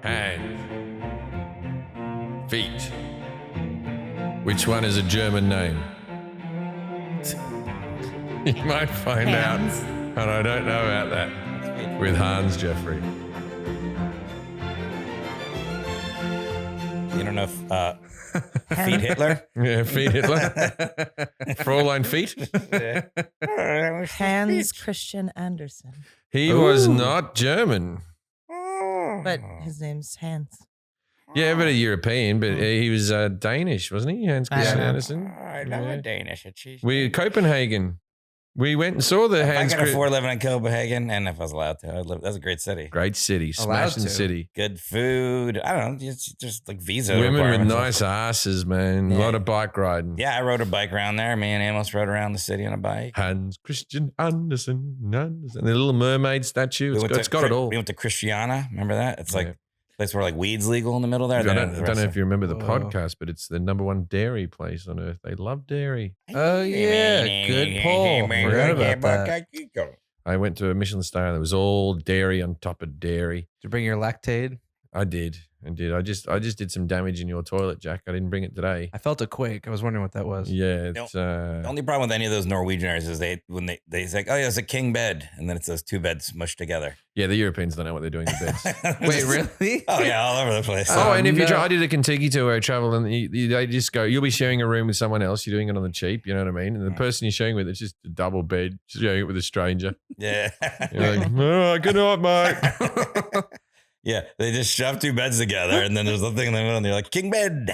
Hands. Feet. Which one is a German name? You might find Hands. out. And I don't know about that. With Hans Jeffrey. You don't know if Feet Hitler? Yeah, Feet Hitler. Fraulein Feet. Hans Christian Andersen. He was not German. But his name's Hans. Yeah, but a European, but he was Danish, wasn't he? Hans Christian Andersen. I love a Danish. Copenhagen. We went and saw the If Hans I could Christian. afford living in Copenhagen, and if I was allowed to, I'd live. That's a great city. Great city, Allowed smashing to. city. Good food. I don't know. It's just like visa Women with requirements. nice asses, man. A lot of bike riding. Yeah, I rode a bike around there. Me and Amos rode around the city on a bike. Hans Christian Andersen. The little mermaid statue. It's got it all. We went to Christiana. Remember that? It's like Yeah. a place where like weed's legal in the middle there. I don't know if you remember the Oh. podcast, but it's the #1 dairy place on earth. They love dairy. Oh, yeah. Good pull. Forgot about that. I went to a Michelin star and it was all dairy on top of dairy. Did you bring your Lactaid? I did. I just did some damage in your toilet, Jack. I didn't bring it today. I felt a quake. I was wondering what that was. Yeah, No. it's The only problem with any of those Norwegianers is when they say, oh yeah, it's a king bed, and then it's those two beds mushed together. yeah. The Europeans don't know what they're doing the best. Wait, really? Oh yeah, all over the place. And if you no. try, I did a Kentucky tour where I traveled, and they just go, you'll be sharing a room with someone else. You're doing it on the cheap, you know what I mean? And the person you're sharing with, it's just a double bed, sharing it with a stranger. Yeah. You're like, oh, good night, mate. Yeah, they just shove two beds together, and then there's the thing in the middle, and they're like, king bed.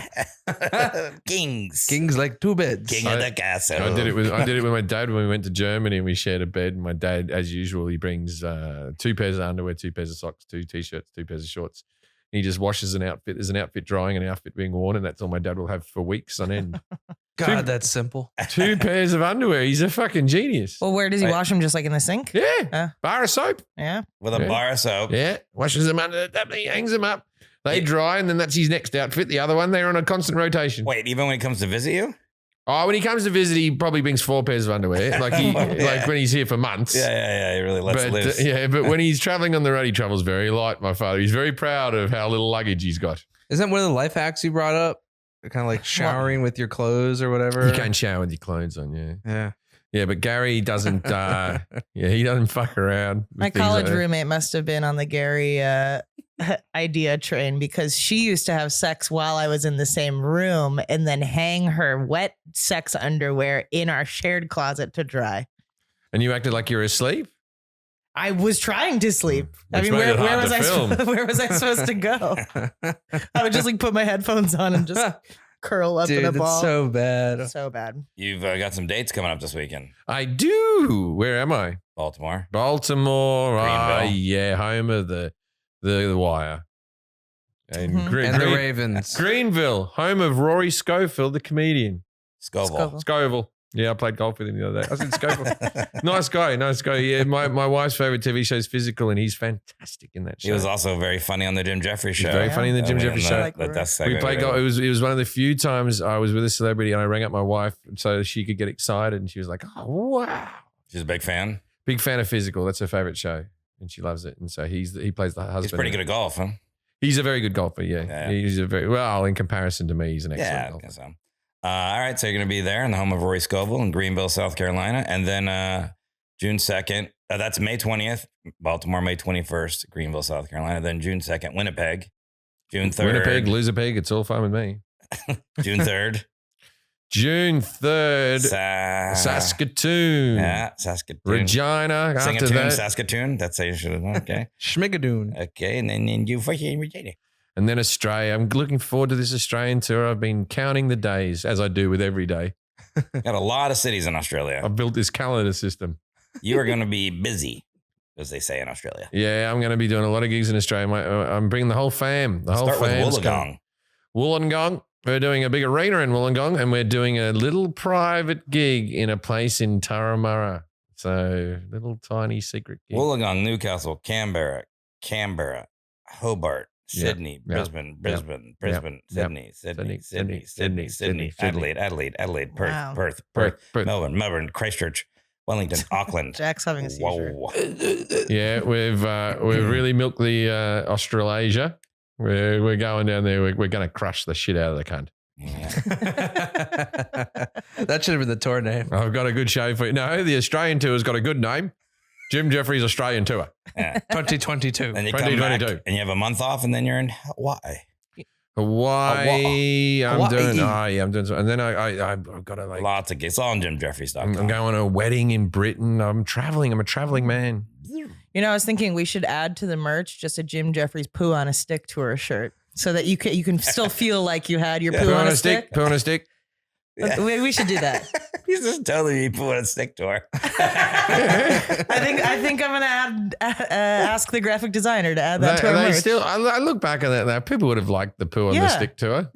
Kings. King's like two beds. King of the castle. I did it with my dad when we went to Germany and we shared a bed. And my dad, as usual, he brings 2 pairs of underwear, 2 pairs of socks, 2 t-shirts, 2 pairs of shorts. He just washes an outfit. There's an outfit drying, an outfit being worn, and that's all my dad will have for weeks on end. God, that's simple. 2 pairs of underwear. He's a fucking genius. Well, where does he wash them? Just like in the sink? Yeah, bar of soap. Yeah. With a bar of soap. Yeah, washes them under the tap. He hangs them up. They dry, and then that's his next outfit. The other one, they're on a constant rotation. Wait, even when he comes to visit you? Oh, when he comes to visit, he probably brings 4 pairs of underwear. Like like when he's here for months. Yeah. He really lets loose. But when he's traveling on the road, he travels very light, my father. He's very proud of how little luggage he's got. Isn't that one of the life hacks you brought up? Kind of like showering with your clothes or whatever. You can shower with your clothes on, yeah. Yeah. Yeah, but Gary doesn't, he doesn't fuck around. with My things college like that. roommate must have been on the Gary idea train because she used to have sex while I was in the same room and then hang her wet sex underwear in our shared closet to dry. And you acted like you were asleep? I was trying to sleep. I Which mean, made it where hard was to I? film. Where was I supposed to go? I would just like put my headphones on and just curl up Dude, in a that's ball. so bad. So bad. You've got some dates coming up this weekend. I do. Where am I? Baltimore. Baltimore. Greenville. Yeah, home of the Wire. And, Mhm. And the Ravens. Greenville, home of Rory Scofield, the comedian. Scoville. Scoville. Yeah, I played golf with him the other day. I said Scofield. Nice guy. Yeah, my wife's favorite TV show is Physical, and he's fantastic in that show. He was also very funny on the Jim Jefferies show. He's very funny in the Jim Jefferies show. We played golf. It was one of the few times I was with a celebrity, and I rang up my wife so she could get excited, and she was like, "Oh wow!" She's a big fan. Big fan of Physical. That's her favorite show, and she loves it. And so he plays the husband. He's pretty good at golf, huh? He's a very good golfer. Yeah, Yeah. He's a very well in comparison to me. He's an excellent Yeah, I golfer. guess so. All right, so you're going to be there in the home of Rory Scovel in Greenville, South Carolina. And then June 2nd, that's May 20th, Baltimore, May 21st, Greenville, South Carolina. Then June 2nd, Winnipeg. June 3rd. Winnipeg, lose a peg. It's all fine with me. June 3rd. June 3rd, Saskatoon. Yeah, Saskatoon. Regina. Sing a After tune, that. Saskatoon. That's how you should have done. Okay. Schmigadoon. Okay, and then you for Regina. And then Australia. I'm looking forward to this Australian tour. I've been counting the days, as I do with every day. Got a lot of cities in Australia. I've built this calendar system. You are going to be busy, as they say in Australia. Yeah, I'm going to be doing a lot of gigs in Australia. I'm bringing the whole fam. The whole Start with fam's Wollongong. Wollongong. We're doing a big arena in Wollongong, and we're doing a little private gig in a place in Turramurra. So, little tiny secret gig. Wollongong, Newcastle, Canberra, Hobart, Sydney, Yeah. Brisbane, Yeah. Sydney, Adelaide, Wow. Perth, Melbourne, Christchurch, Wellington, Auckland. Jack's having a seizure. Whoa. Yeah, we've really milked the Australasia. We're going down there. We're going to crush the shit out of the cunt. Yeah. That should have been the tour name. I've got a good show for you. No, the Australian tour's got a good name. Jim Jefferies Australian Tour. Yeah. 2022. Then you come back 2022. and you have a month off, and then you're in Hawaii. Hawaii. I'm Hawaii. doing. Oh yeah, I'm doing. And then I've got to like. Lots of gigs. It's all on JimJeffries.com. I'm going to a wedding in Britain. I'm traveling. I'm a traveling man. You know, I was thinking we should add to the merch just a Jim Jeffries poo on a stick tour shirt, so that you can still feel like you had your poo on a stick. Poo on a stick. Yeah. We should do that. He's just totally put a stick tour. I think I'm gonna ask the graphic designer to add that to our They merch. still. I look back at that now. People would have liked the poo on the Yeah. stick tour.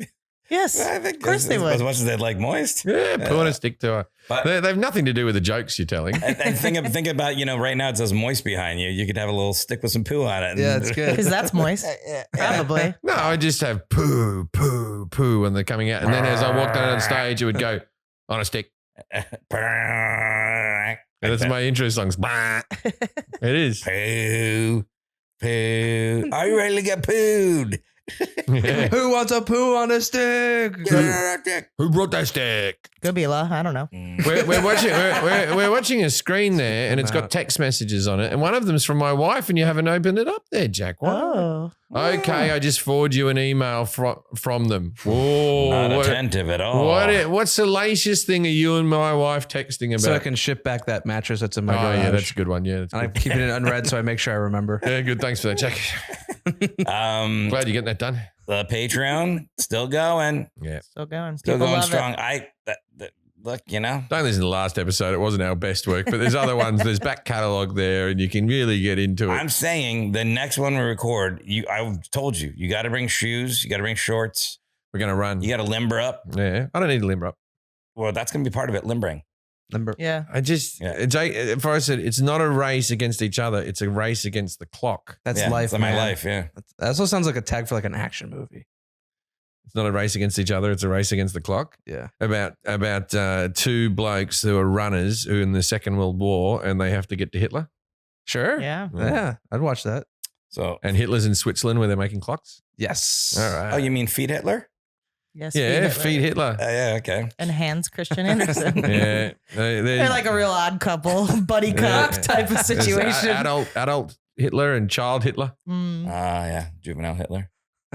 Yes, I think of course they as would. much as they'd like moist. Yeah, poo on a stick tour. But- They have nothing to do with the jokes you're telling. And think about, right now it says moist behind you. You could have a little stick with some poo on it. Yeah, it's good. Because that's moist. Probably. No, I just have poo, poo, poo when they're coming out. And then as I walk down on stage, it would go on a stick. That's my intro songs. It is. Poo. Poo. Are you ready to get pooed? Yeah. Who wants a poo on a stick? Who brought that stick? Could be a lot. I don't know. We're watching a screen there, and it's got text messages on it, and one of them's from my wife, and you haven't opened it up there, Jack. Why? Oh. Okay, I just forward you an email from them. Whoa, Not attentive at all. what salacious thing are you and my wife texting about? So I can ship back that mattress that's in my Oh garage. yeah, that's a good one. Yeah, that's And I'm good. keeping it unread so I make sure I remember. Yeah, good. Thanks for that, Jack. Glad you're getting that done. The Patreon still going. Yeah. Still going. Still People going love strong. it. Look, Don't listen to the last episode. It wasn't our best work, but there's other ones. There's back catalogue there, and you can really get into it. I'm saying the next one we record, I've told you, you got to bring shoes, you got to bring shorts, We're going to run. you got to limber up. Yeah. I don't need to limber up. Well, that's going to be part of it, limbering. Limber. Yeah. I just, Yeah. Jake, if I said it's not a race against each other, it's a race against the clock. That's Yeah, life. That's my man. life, yeah. That also sounds like a tag for like an action movie. It's not a race against each other. It's a race against the clock. Yeah. About two blokes who are runners who are in the Second World War, and they have to get to Hitler. Sure. Yeah. Yeah. I'd watch that. So, And Hitler's in Switzerland where they're making clocks. Yes. All right. oh, you mean feed Hitler? Yes. Yeah, feed feed Hitler. Yeah, okay. And Hans Christian Andersen. Yeah. They're like a real odd couple, buddy cop type of There's situation. Adult Hitler and child Hitler. Mm. Yeah, juvenile Hitler.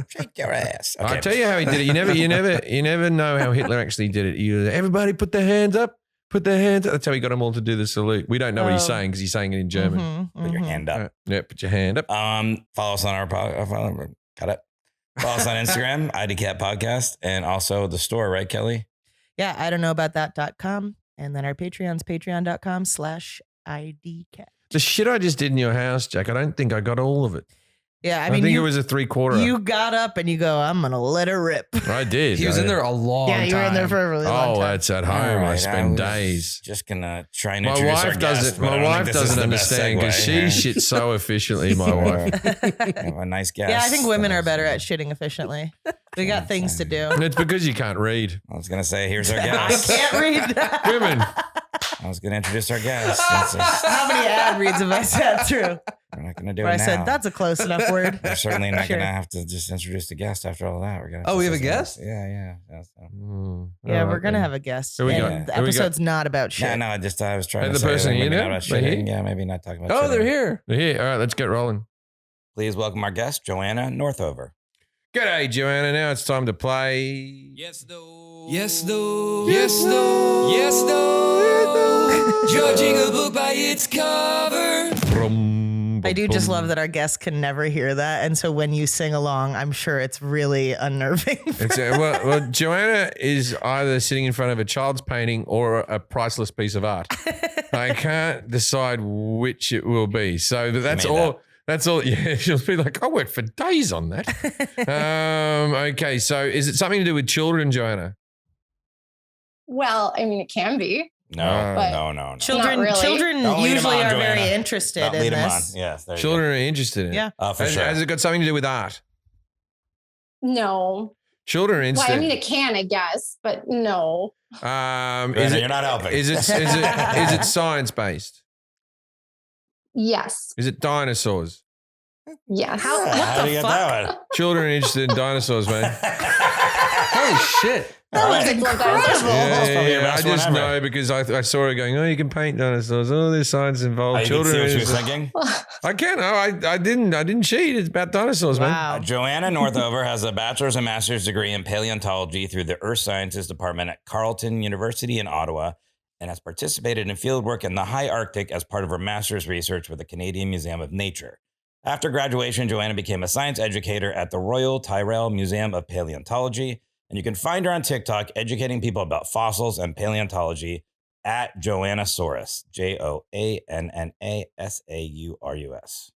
Shake your ass. Okay. I'll tell you how he did it. You never know how Hitler actually did it. Everybody put their hands up. Put their hands up. That's how he got them all to do the salute. We don't know what he's saying because he's saying it in German. Mhm, Put your mhm. hand up. Yeah, put your hand up. Follow us on our podcast. Cut it. Follow us on Instagram, IDCat Podcast, and also the store, right, Kelly? Yeah, I don't know about that.com. And then our Patreon's patreon.com/IDCat. The shit I just did in your house, Jack, I don't think I got all of it. Yeah, I mean, think you, it was a 3/4. you got up and you go, I'm going to let it rip. I did. He was in there a long time. Yeah, you were in there for a really long Oh, time. that's at home. All I right, spend was days. Just gonna try and My introduce our wife guest, doesn't. but I My don't wife think this is doesn't the best understand because segue. she shits so efficiently. My wife. We have a nice guest. Yeah, I think women are better at shitting efficiently. We got things to do. It's because you can't read. I was gonna say, here's our I guest. can't read. Women. I was gonna introduce our guest. It's just- How many ad reads have I sat through? we're not gonna do Where it I now. said, that's a close enough word. We're certainly not Sure. gonna have to just introduce the guest after all that. We're gonna. Oh, we have a guest? Yeah. So. Yeah, All we're right, going to then. have a guest. Here we and go. The Here we go. episode's not about shit. Yeah, no, I was trying And to the say person maybe here not now? about They're shitting. here? Yeah, maybe not talking about Oh, shitting. they're here. They're here. All right, let's get rolling. Please welcome our guest, Joanna Northover. G'day, Joanna. Now it's time to play. Yes, though. Yes, though. Yes, though. Yes, though. Judging a book by its cover. I do just love that our guests can never hear that. And so when you sing along, I'm sure it's really unnerving. It's well, Joanna is either sitting in front of a child's painting or a priceless piece of art. I can't decide which it will be. So that's made all. That's all. Yeah, she'll be like, I worked for days on that. Okay, so is it something to do with children, Joanna? Well, I mean, it can be. No, But- no. Children, Not really. children Don't lead 'em usually on, are Joanna. very interested Don't in lead him on. this. Yes, there you Children are interested in it. Yeah. go. For Has, sure. has it got something to do with art? No. Children are Well, interested. I mean, it can, I guess, but no. is Joanna, it? you're not helping. Is it science based? Yes. Is it dinosaurs? Yes. How do you get that one? Children are interested in dinosaurs, man. Holy shit. That was incredible. That's probably your I best one just ever. know because I saw her going, oh, you can paint dinosaurs. Oh, there's science involved. Oh, you can Children see are what she was interested. thinking? I can. I didn't cheat. It's about dinosaurs, man. Wow. Joanna Northover has a bachelor's and master's degree in paleontology through the Earth Sciences Department at Carleton University in Ottawa and has participated in fieldwork in the high Arctic as part of her master's research with the Canadian Museum of Nature. After graduation, Joanna became a science educator at the Royal Tyrrell Museum of Paleontology, and you can find her on TikTok educating people about fossils and paleontology at Joannasaurus, JoannaSaurus.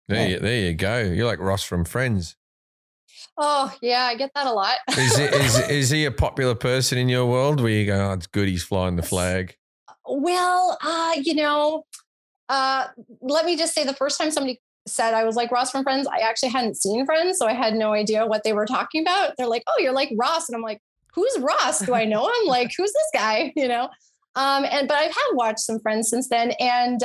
There you go. You're like Ross from Friends. Oh, yeah, I get that a lot. Is he a popular person in your world where you go, oh, it's good he's flying the flag? Well, let me just say the first time somebody said I was like Ross from Friends, I actually hadn't seen Friends, so I had no idea what they were talking about. They're like, oh, you're like Ross. And I'm like, who's Ross? Do I know him? Like, who's this guy? You know? But I have watched some Friends since then. And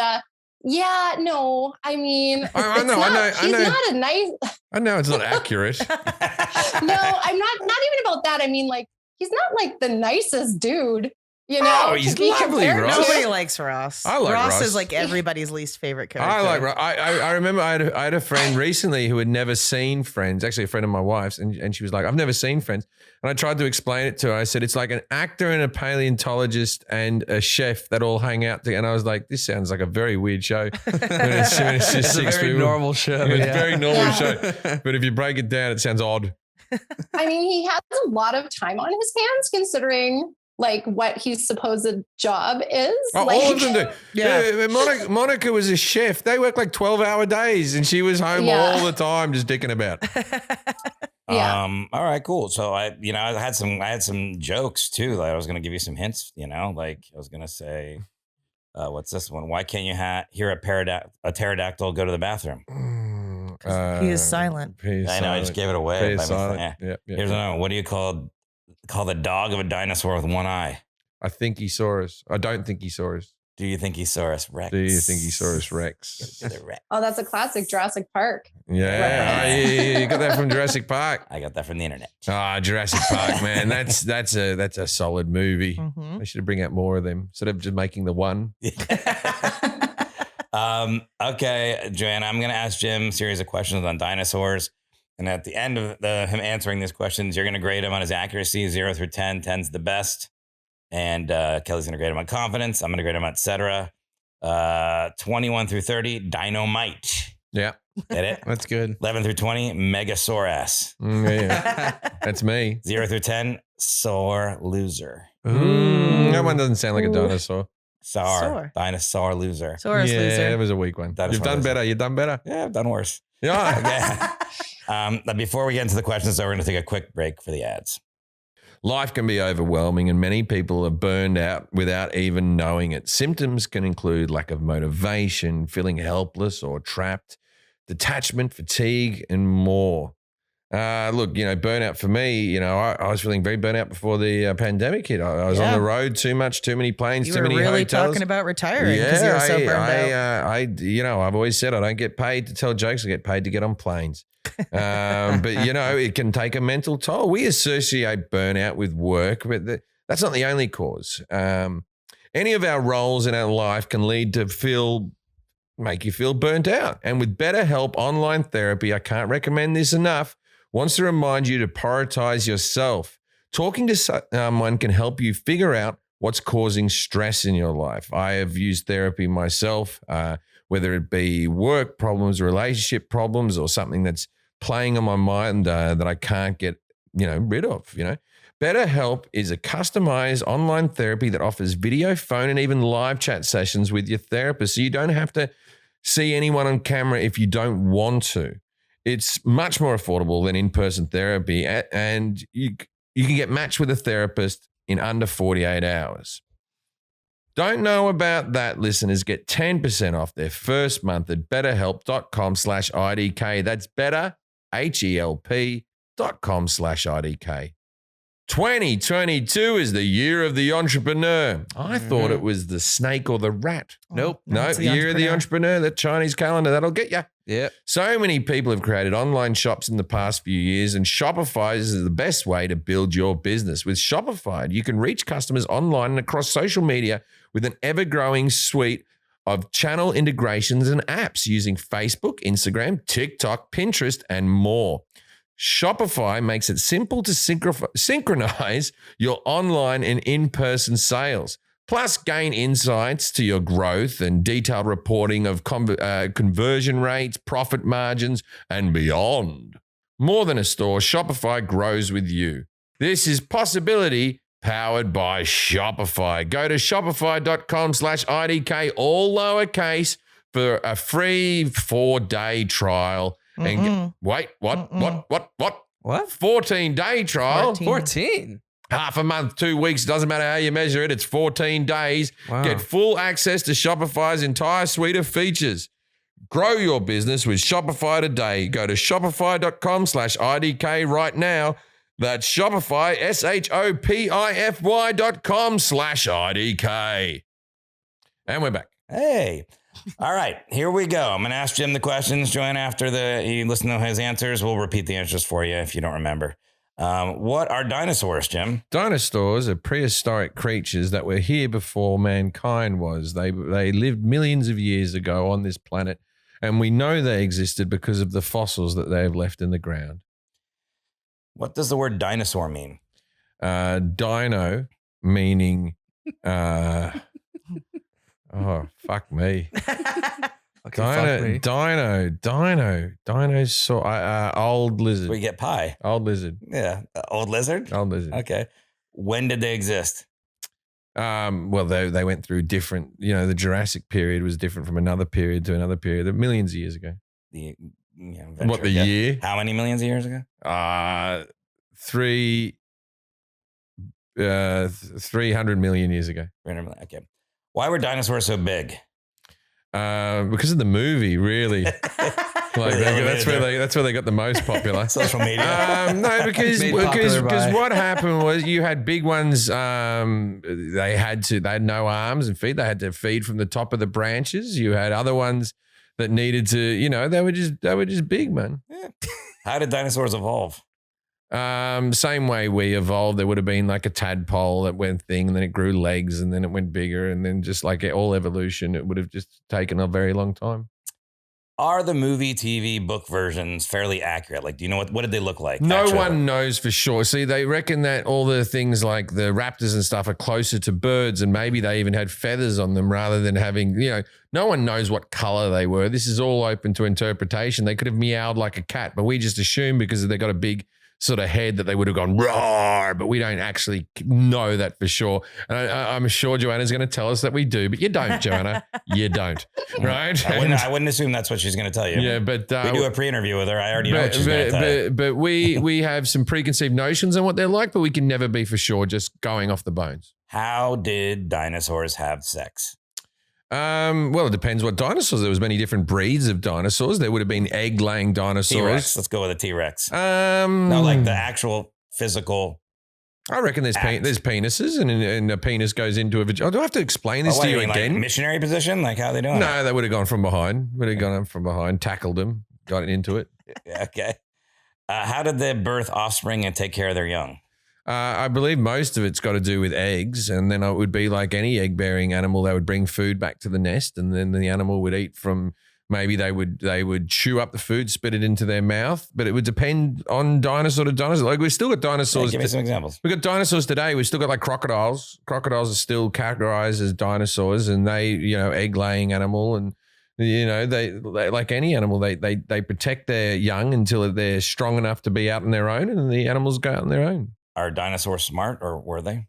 yeah, no, I mean, I know. He's not a nice. I know it's not accurate. No, I'm not even about that. I mean, like, he's not like the nicest dude. You know, Oh, he's to be lovely, compared Ross. to. Nobody likes Ross. I like Ross. is like everybody's least favorite character. I like. I remember I had a friend recently who had never seen Friends. Actually, a friend of my wife's, and she was like, "I've never seen Friends." And I tried to explain it to her. I said, "It's like an actor and a paleontologist and a chef that all hang out together." And I was like, "This sounds like a very weird show." When it's just It's a six very people. normal show. It's a yeah. very normal Yeah. show. But if you break it down, it sounds odd. I mean, he has a lot of time on his hands considering like what his supposed job is. Oh, like, all of them do. Yeah. Monica was a chef. They work like 12-hour days, and she was home Yeah. all the time just dicking about. Yeah. All right, cool. So I had some jokes too. Like I was going to give you some hints, like I was going to say, what's this one? Why can't you hear a pterodactyl go to the bathroom? He is silent. I know, I just gave it away. He is by silent. mistake. Yeah, yeah, Here's yeah. another one. What do you call the dog of a dinosaur with one eye? I think he saw us. I don't think he saw us. Do you think he saw us Rex? Do you think he saw us Rex? The Rex. Oh, that's a classic Jurassic Park. Yeah, yeah, you got that from Jurassic Park. I got that from the internet. Ah, Jurassic Park, man. That's a solid movie. Mhm. They should bring out more of them instead of just making the one. Okay, Joanna, I'm going to ask Jim a series of questions on dinosaurs. And at the end of him answering these questions, you're going to grade him on his accuracy, 0 through 10. 10's the best. And Kelly's going to grade him on confidence. I'm going to grade him on et cetera. 21 through 30, dynamite. Yeah, Get it? That's good. 11 through 20, megasaurus. yeah. That's me. 0 through 10, sore loser. That one doesn't sound like a dinosaur. Sore. Dinosaur loser. Saurus yeah, loser. it was a weak one. Dinosaur You've done loser. better. You've done better. Yeah, I've done worse. Yeah. Okay. But before we get into the questions, though, we're going to take a quick break for the ads. Life can be overwhelming and many people are burned out without even knowing it. Symptoms can include lack of motivation, feeling helpless or trapped, detachment, fatigue, and more. Look, burnout for me, I was feeling very burnt out before the pandemic hit. I was on Yeah. the road too much, too many planes, You too were many really hotels. talking about retiring because you were so burned out. I've always said I don't get paid to tell jokes. I get paid to get on planes. But it can take a mental toll. We associate burnout with work, but that's not the only cause. Any of our roles in our life can lead to make you feel burnt out. And with BetterHelp online therapy, I can't recommend this enough, wants to remind you to prioritize yourself. Talking to someone can help you figure out what's causing stress in your life. I have used therapy myself, whether it be work problems, relationship problems, or something that's playing on my mind that I can't get, rid of, BetterHelp is a customized online therapy that offers video, phone, and even live chat sessions with your therapist. So you don't have to see anyone on camera if you don't want to. It's much more affordable than in-person therapy, and you can get matched with a therapist in under 48 hours. Don't know about that, listeners? Get 10% off their first month at betterhelp.com/IDK. That's better, HELP.com/IDK. 2022 is the year of the entrepreneur. I thought it was the snake or the rat. Nope. No, it's the year of the entrepreneur, that Chinese calendar, that'll get you. Yep. So many people have created online shops in the past few years, and Shopify is the best way to build your business. With Shopify, you can reach customers online and across social media with an ever-growing suite of channel integrations and apps using Facebook, Instagram, TikTok, Pinterest, and more. Shopify makes it simple to synchronize your online and in-person sales. Plus, gain insights to your growth and detailed reporting of conversion rates, profit margins, and beyond. More than a store, Shopify grows with you. This is possibility powered by Shopify. Go to shopify.com/IDK, all lowercase, for a free 4-day trial. And wait, what? 14-day trial? 14. Half a month, 2 weeks, doesn't matter how you measure it. It's 14 days. Wow. Get full access to Shopify's entire suite of features. Grow your business with Shopify today. Go to shopify.com/IDK right now. That's Shopify, shopify.com/IDK. And we're back. Hey. All right, here we go. I'm going to ask Jim the questions. Joanna, after you listen to his answers, we'll repeat the answers for you if you don't remember. What are dinosaurs, Jim? Dinosaurs are prehistoric creatures that were here before mankind was. They lived millions of years ago on this planet, and we know they existed because of the fossils that they have left in the ground. What does the word dinosaur mean? Dino, meaning... oh, fuck me. Okay, Dinosaur, old lizard. We get pie. Old lizard. Yeah. Old lizard? Old lizard. Okay. When did they exist? Well, they went through different, the Jurassic period was different from another period to another period, millions of years ago. What the year? How many millions of years ago? 300 million years ago. 300 million. Okay. Why were dinosaurs so big? Because of the movie, really. That's where they got the most popular. Social media. No, because what happened was you had big ones. They had no arms and feet. They had to feed from the top of the branches. You had other ones that needed to. They were just big, man. Yeah. How did dinosaurs evolve? Same way we evolved. There would have been like a tadpole that went thing, and then it grew legs, and then it went bigger, and then just like all evolution, it would have just taken a very long time. Are the movie, TV, book versions fairly accurate? Like, do you know what did they look like? No one knows for sure. See, they reckon that all the things like the raptors and stuff are closer to birds, and maybe they even had feathers on them rather than having, no one knows what color they were. This is all open to interpretation. They could have meowed like a cat, but we just assume because they got a big sort of head that they would have gone roar, but we don't actually know that for sure. And I'm sure Joanna's going to tell us that we do, but you don't, Joanna. You don't, right? I wouldn't assume that's what she's going to tell you. Yeah, but we do a pre-interview with her. I already know what she's going to tell you. But we have some preconceived notions on what they're like, but we can never be for sure just going off the bones. How did dinosaurs have sex? Well, it depends what dinosaurs. There was many different breeds of dinosaurs. There would have been egg-laying dinosaurs. T-Rex. Let's go with a T-Rex. No, like the actual physical. I reckon there's penises, and a penis goes into a vagina. Do I have to explain this to you again? Like missionary position? Like how they doing? No, they would have gone from behind. Would have gone from behind, tackled them, got into it. Okay. How did they birth offspring and take care of their young? I believe most of it's got to do with eggs, and then it would be like any egg-bearing animal. They would bring food back to the nest, and then the animal would eat from. Maybe they would chew up the food, spit it into their mouth, but it would depend on dinosaur to dinosaur. Like we've still got dinosaurs. Yeah, give me some examples. We've got dinosaurs today. We've still got like crocodiles. Crocodiles are still categorized as dinosaurs, and they, egg-laying animal, and they like any animal. They protect their young until they're strong enough to be out on their own, and the animals go out on their own. Are dinosaurs smart, or were they?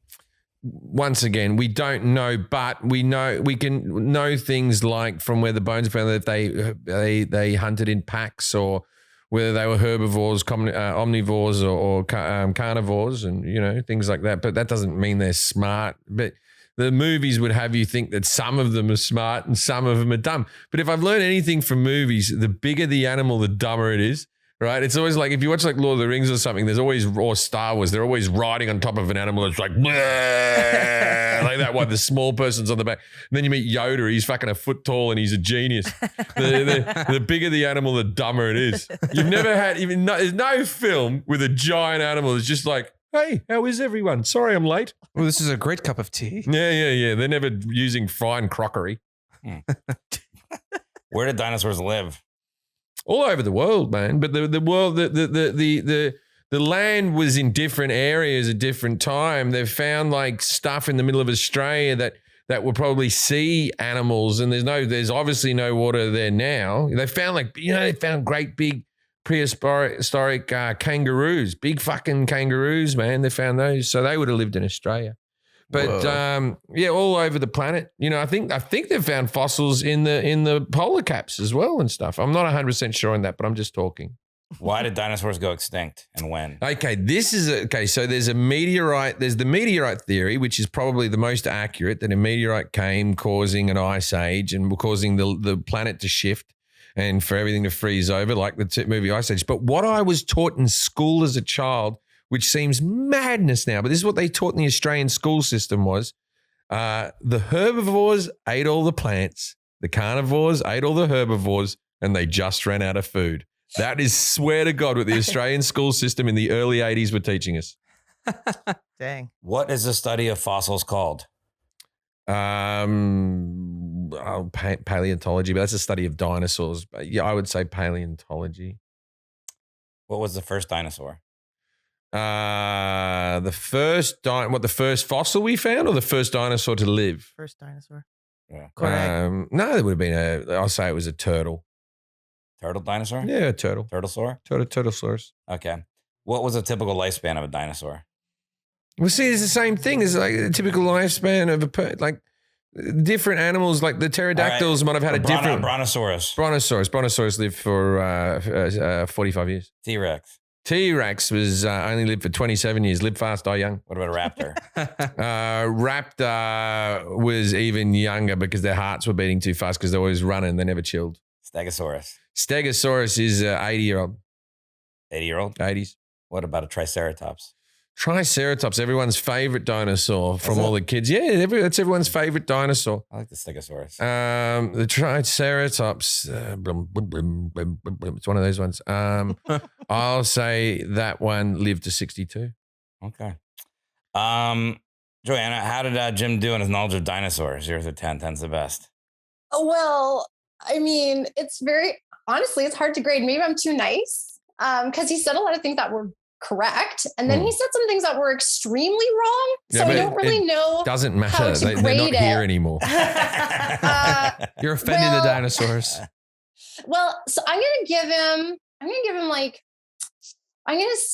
Once again, we don't know, but we can know things like from where the bones are found that if they hunted in packs, or whether they were herbivores, omnivores, or carnivores, and things like that. But that doesn't mean they're smart. But the movies would have you think that some of them are smart and some of them are dumb. But if I've learned anything from movies, the bigger the animal, the dumber it is. right? It's always like if you watch like Lord of the Rings or something, there's always or Star Wars. They're always riding on top of an animal that's like like that one. The small person's on the back. And then you meet Yoda. He's fucking a foot tall and he's a genius. The bigger the animal, the dumber it is. You've never had there's no film with a giant animal that's just like, hey, how is everyone? Sorry, I'm late. Well, this is a great cup of tea. Yeah. They're never using fine crockery. Where did dinosaurs live? All over the world, man. But the world, the land was in different areas at different time. They've found like stuff in the middle of Australia that were probably sea animals, and there's obviously no water there now. They found they found great big prehistoric kangaroos, big fucking kangaroos, man. They found those, so they would have lived in Australia. But all over the planet. I think they've found fossils in the polar caps as well and stuff. I'm not 100% sure on that, but I'm just talking. Why did dinosaurs go extinct and when? Okay, so there's the Meteorite Theory, which is probably the most accurate, that a meteorite came causing an ice age and causing the planet to shift and for everything to freeze over like the movie Ice Age. But what I was taught in school as a child, which seems madness now, but this is what they taught in the Australian school system was the herbivores ate all the plants, the carnivores ate all the herbivores, and they just ran out of food. That is, swear to God, what the Australian school system in the early 80s were teaching us. Dang. What is the study of fossils called? Paleontology, but that's a study of dinosaurs. But yeah, I would say paleontology. What was the first dinosaur? The first fossil we found, or the first dinosaur to live? First dinosaur. Yeah. Correct. No, it would have been I'll say it was a turtle. Turtle dinosaur? Yeah, a turtle. Turtlesaur? Turtlesaurus. Okay. What was a typical lifespan of a dinosaur? Well, see, it's the same thing. It's like a typical lifespan of different animals, like the pterodactyls might have had a different. Brontosaurus lived for 45 years. T-Rex was only lived for 27 years. Live fast, die young. What about a raptor? Raptor was even younger because their hearts were beating too fast because they're always running. They never chilled. Stegosaurus is 80-year-old. 80-year-old? 80s. What about a triceratops? Triceratops, everyone's favorite dinosaur from all the kids. Yeah, that's everyone's favorite dinosaur. I like the Stegosaurus. The Triceratops, it's one of those ones. I'll say that one lived to 62. Okay. Joanna, how did Jim do in his knowledge of dinosaurs? 0 to 10. 10's the best. Well, I mean, it's hard to grade. Maybe I'm too nice because he said a lot of things that were correct. And then he said some things that were extremely wrong. So I don't really know. Doesn't matter. They're not here anymore. You're offending the dinosaurs. Well, so I'm going to give him it's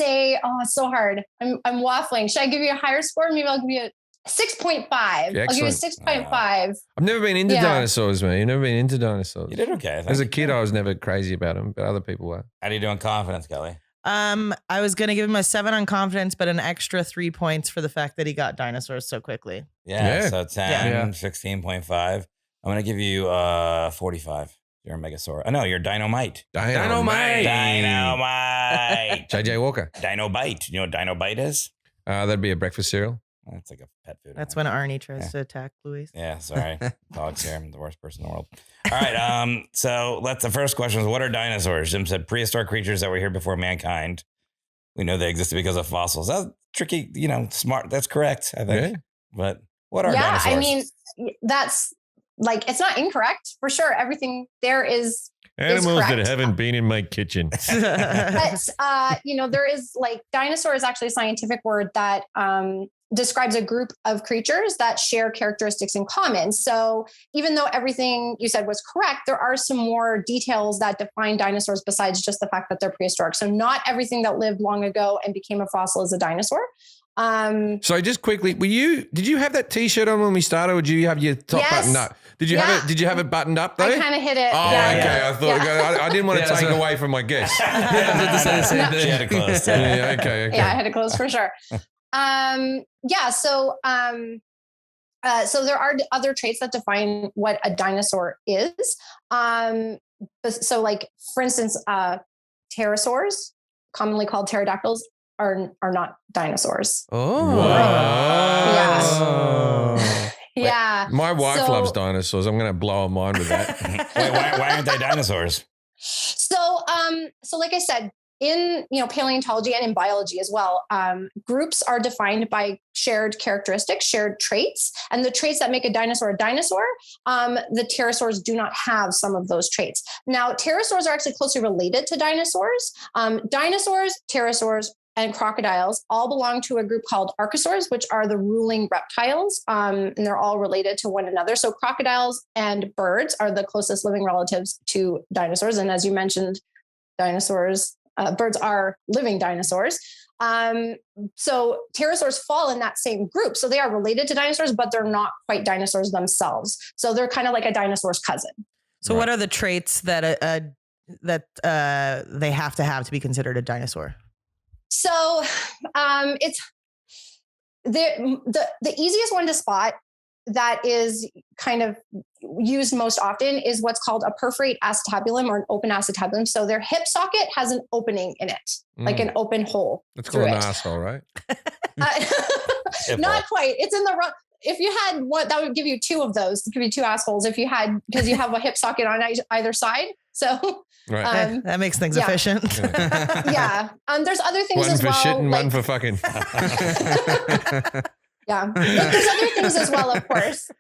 so hard. I'm waffling. Should I give you a higher score? Maybe I'll give you a 6.5. I'll give you a 6.5. I've never been into dinosaurs, man. You've never been into dinosaurs. You did okay. As a kid, I was never crazy about them, but other people were. How do you do on confidence, Kelly? I was going to give him a 7 on confidence, but an extra 3 points for the fact that he got dinosaurs so quickly. Yeah. So 10, 16.5. I'm going to give you 45. You're a megasaur. Oh, no, you're Dynamite. Dynamite. JJ Walker. Dinobite. You know what Dinobite is? That'd be a breakfast cereal. That's like a pet food. That's when Arnie tries to attack Louise. Yeah, sorry. Dogs here. I'm the worst person in the world. All right. So the first question is, what are dinosaurs? Jim said prehistoric creatures that were here before mankind. We know they existed because of fossils. That's tricky, smart. That's correct, I think. Yeah. But what are dinosaurs? I mean, that's it's not incorrect for sure. Everything there is animals that haven't been in my kitchen. But, there is dinosaur is actually a scientific word that describes a group of creatures that share characteristics in common. So even though everything you said was correct, there are some more details that define dinosaurs besides just the fact that they're prehistoric. So not everything that lived long ago and became a fossil is a dinosaur. So just quickly, did you have that T-shirt on when we started, or did you have your top buttoned up? Did you have it buttoned up though? I kind of hit it. Oh, yeah. Okay. I thought I didn't want to take away from my guest. She had it closed. Yeah, okay. Yeah, I had it closed for sure. So there are other traits that define what a dinosaur is. For instance, pterosaurs, commonly called pterodactyls, are not dinosaurs. Oh. Yeah. Yeah. My wife So- loves dinosaurs. I'm going to blow her mind with that. Wait, why aren't they dinosaurs? So like I said, in paleontology and in biology as well, groups are defined by shared characteristics, shared traits, and the traits that make a dinosaur, the pterosaurs do not have some of those traits. Now, pterosaurs are actually closely related to dinosaurs. Dinosaurs, pterosaurs, and crocodiles all belong to a group called archosaurs, which are the ruling reptiles, and they're all related to one another. So crocodiles and birds are the closest living relatives to dinosaurs. And as you mentioned, birds are living dinosaurs. So pterosaurs fall in that same group. So they are related to dinosaurs, but they're not quite dinosaurs themselves. So they're kind of like a dinosaur's cousin. So what are the traits that they have to be considered a dinosaur? So it's the easiest one to spot that is kind of used most often is what's called a perforate acetabulum or an open acetabulum. So their hip socket has an opening in it, like an open hole. That's called an asshole, right? Not quite. It's in the if you had what that would give you two of those. It could be two assholes if you had, because you have a hip socket on either side. So right. That makes things efficient. Yeah. There's other things one as for well. Shitting, one for fucking. Yeah. There's other things as well, of course,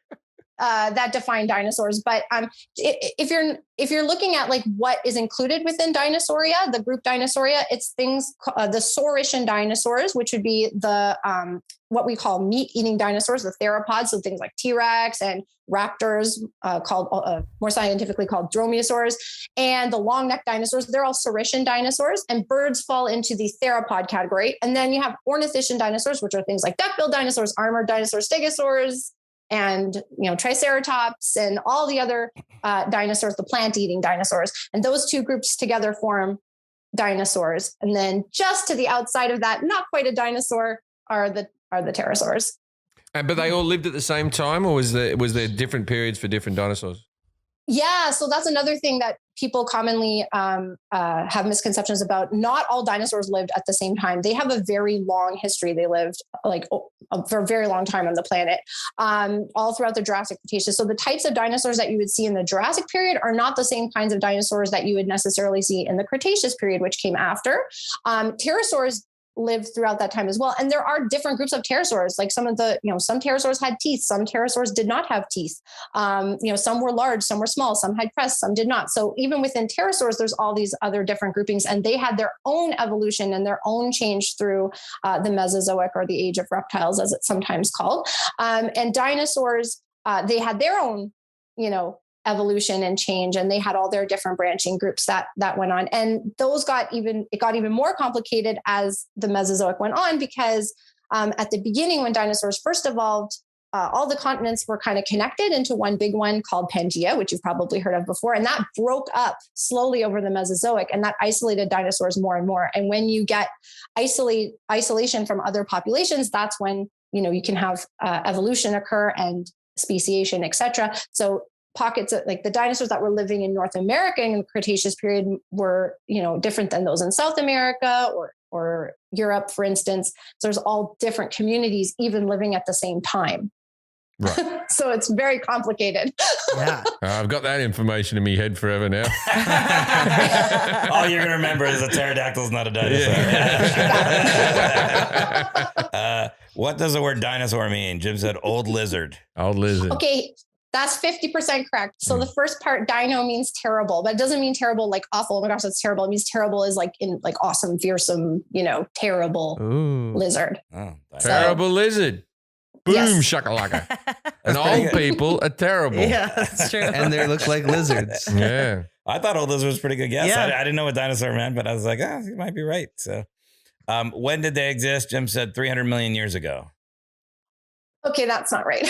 that define dinosaurs. But if you're looking at like what is included within Dinosauria, the group Dinosauria, it's things, the saurischian dinosaurs, which would be the what we call meat-eating dinosaurs, the theropods, so things like T-Rex and raptors, called more scientifically called dromaeosaurs, and the long-necked dinosaurs. They're all saurischian dinosaurs, and birds fall into the theropod category. And then you have ornithischian dinosaurs, which are things like duck-billed dinosaurs, armored dinosaurs, stegosaurs, and triceratops, and all the other dinosaurs, the plant-eating dinosaurs. And those two groups together form dinosaurs. And then just to the outside of that, not quite a dinosaur, are the pterosaurs. But they all lived at the same time, or was there different periods for different dinosaurs? Yeah, so that's another thing that people commonly have misconceptions about. Not all dinosaurs lived at the same time. They have a very long history. They lived for a very long time on the planet, all throughout the Jurassic Cretaceous. So the types of dinosaurs that you would see in the Jurassic period are not the same kinds of dinosaurs that you would necessarily see in the Cretaceous period, which came after. Pterosaurs lived throughout that time as well. And there are different groups of pterosaurs. Like some pterosaurs had teeth, some pterosaurs did not have teeth. Some were large, some were small, some had crests, some did not. So even within pterosaurs, there's all these other different groupings, and they had their own evolution and their own change through the Mesozoic, or the age of reptiles, as it's sometimes called. And dinosaurs, they had their own, evolution and change, and they had all their different branching groups that went on. And those got even more complicated as the Mesozoic went on, because at the beginning, when dinosaurs first evolved, all the continents were kind of connected into one big one called Pangaea, which you've probably heard of before. And that broke up slowly over the Mesozoic, and that isolated dinosaurs more and more. And when you get isolation from other populations, that's when, you can have evolution occur and speciation, etc. So pockets of like the dinosaurs that were living in North America in the Cretaceous period were, different than those in South America or Europe, for instance. So there's all different communities even living at the same time. Right. So it's very complicated. Yeah. I've got that information in my head forever now. All you're going to remember is a pterodactyl is not a dinosaur. Yeah. What does the word dinosaur mean? Jim said old lizard. Old lizard. Okay. That's 50% correct. So the first part, dino, means terrible, but it doesn't mean terrible like awful. Oh my gosh, that's terrible. It means terrible is like in like awesome, fearsome, terrible lizard. Oh, terrible lizard. Boom, Yes. shakalaka. And old people are terrible. Yeah, that's true. And they look like lizards. Yeah. I thought old lizard was a pretty good guess. Yeah. I didn't know what dinosaur meant, but I was like, you might be right. So when did they exist? Jim said 300 million years ago. Okay, that's not right.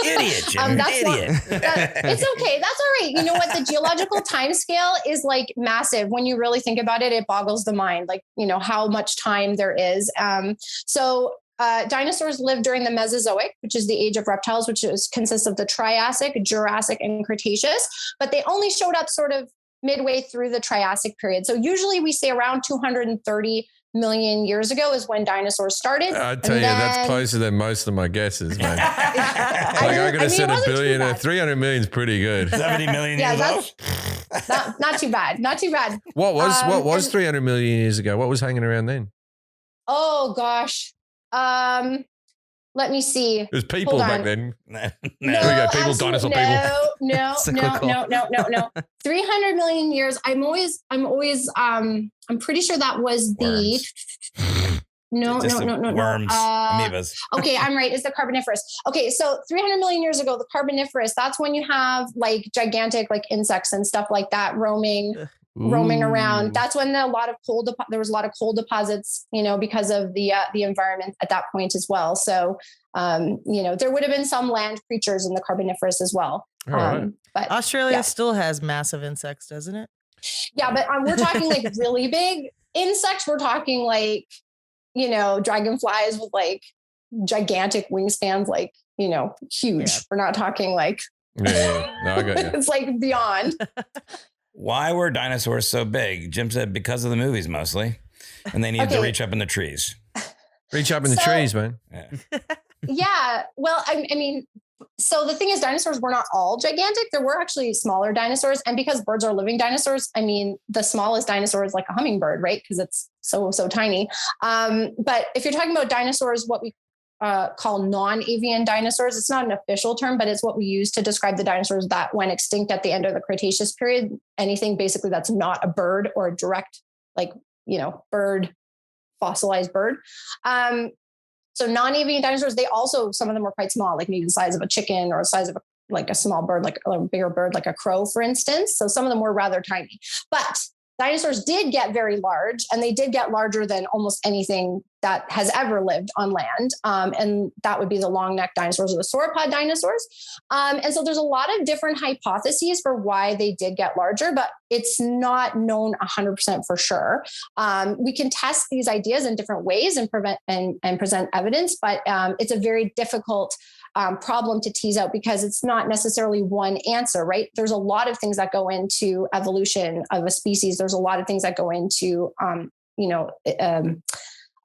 Idiot, Jim. That's idiot. It's okay. That's all right. You know what? The geological time scale is like massive. When you really think about it, it boggles the mind, like, how much time there is. So dinosaurs lived during the Mesozoic, which is the age of reptiles, which consists of the Triassic, Jurassic, and Cretaceous. But they only showed up sort of, midway through the Triassic period. So usually we say around 230 million years ago is when dinosaurs started. I tell you, that's closer than most of my guesses, man. I could have said a billion. 300 million is pretty good. 70 million years old. Not too bad. Not too bad. What was 300 million years ago? What was hanging around then? Oh gosh. Let me see. It was people back then. No. There we go. People, dinosaur people. No. 300 million years. I'm pretty sure that was the worms, amoebas. Okay, I'm right. It's the Carboniferous. Okay, so 300 million years ago, the Carboniferous, that's when you have like gigantic like insects and stuff like that roaming around. That's when there was a lot of coal deposits, because of the environment at that point as well. So, there would have been some land creatures in the Carboniferous as well. Right. But Australia still has massive insects, doesn't it? Yeah, but we're talking like really big insects. We're talking like, dragonflies with like gigantic wingspans, like, huge. Yeah. We're not talking like, No, I got you. It's like beyond. Why were dinosaurs so big? Jim said because of the movies mostly, and they needed to reach up in the trees. Reach up in the trees, man. Yeah. Yeah. Well, I mean, so the thing is, dinosaurs were not all gigantic. There were actually smaller dinosaurs. And because birds are living dinosaurs, I mean, the smallest dinosaur is like a hummingbird, right? Because it's so tiny. But if you're talking about dinosaurs, what we call non-avian dinosaurs, it's not an official term, but it's what we use to describe the dinosaurs that went extinct at the end of the Cretaceous period. Anything basically that's not a bird or a direct, bird, fossilized bird. So non-avian dinosaurs, some of them were quite small, like maybe the size of a chicken or the size of a small bird, like a bigger bird, like a crow, for instance. So some of them were rather tiny, but dinosaurs did get very large, and they did get larger than almost anything that has ever lived on land. And that would be the long neck dinosaurs or the sauropod dinosaurs. And so there's a lot of different hypotheses for why they did get larger, but it's not known 100% for sure. We can test these ideas in different ways and present evidence, but it's a very difficult problem to tease out because it's not necessarily one answer, right? There's a lot of things that go into evolution of a species. There's a lot of things that go into,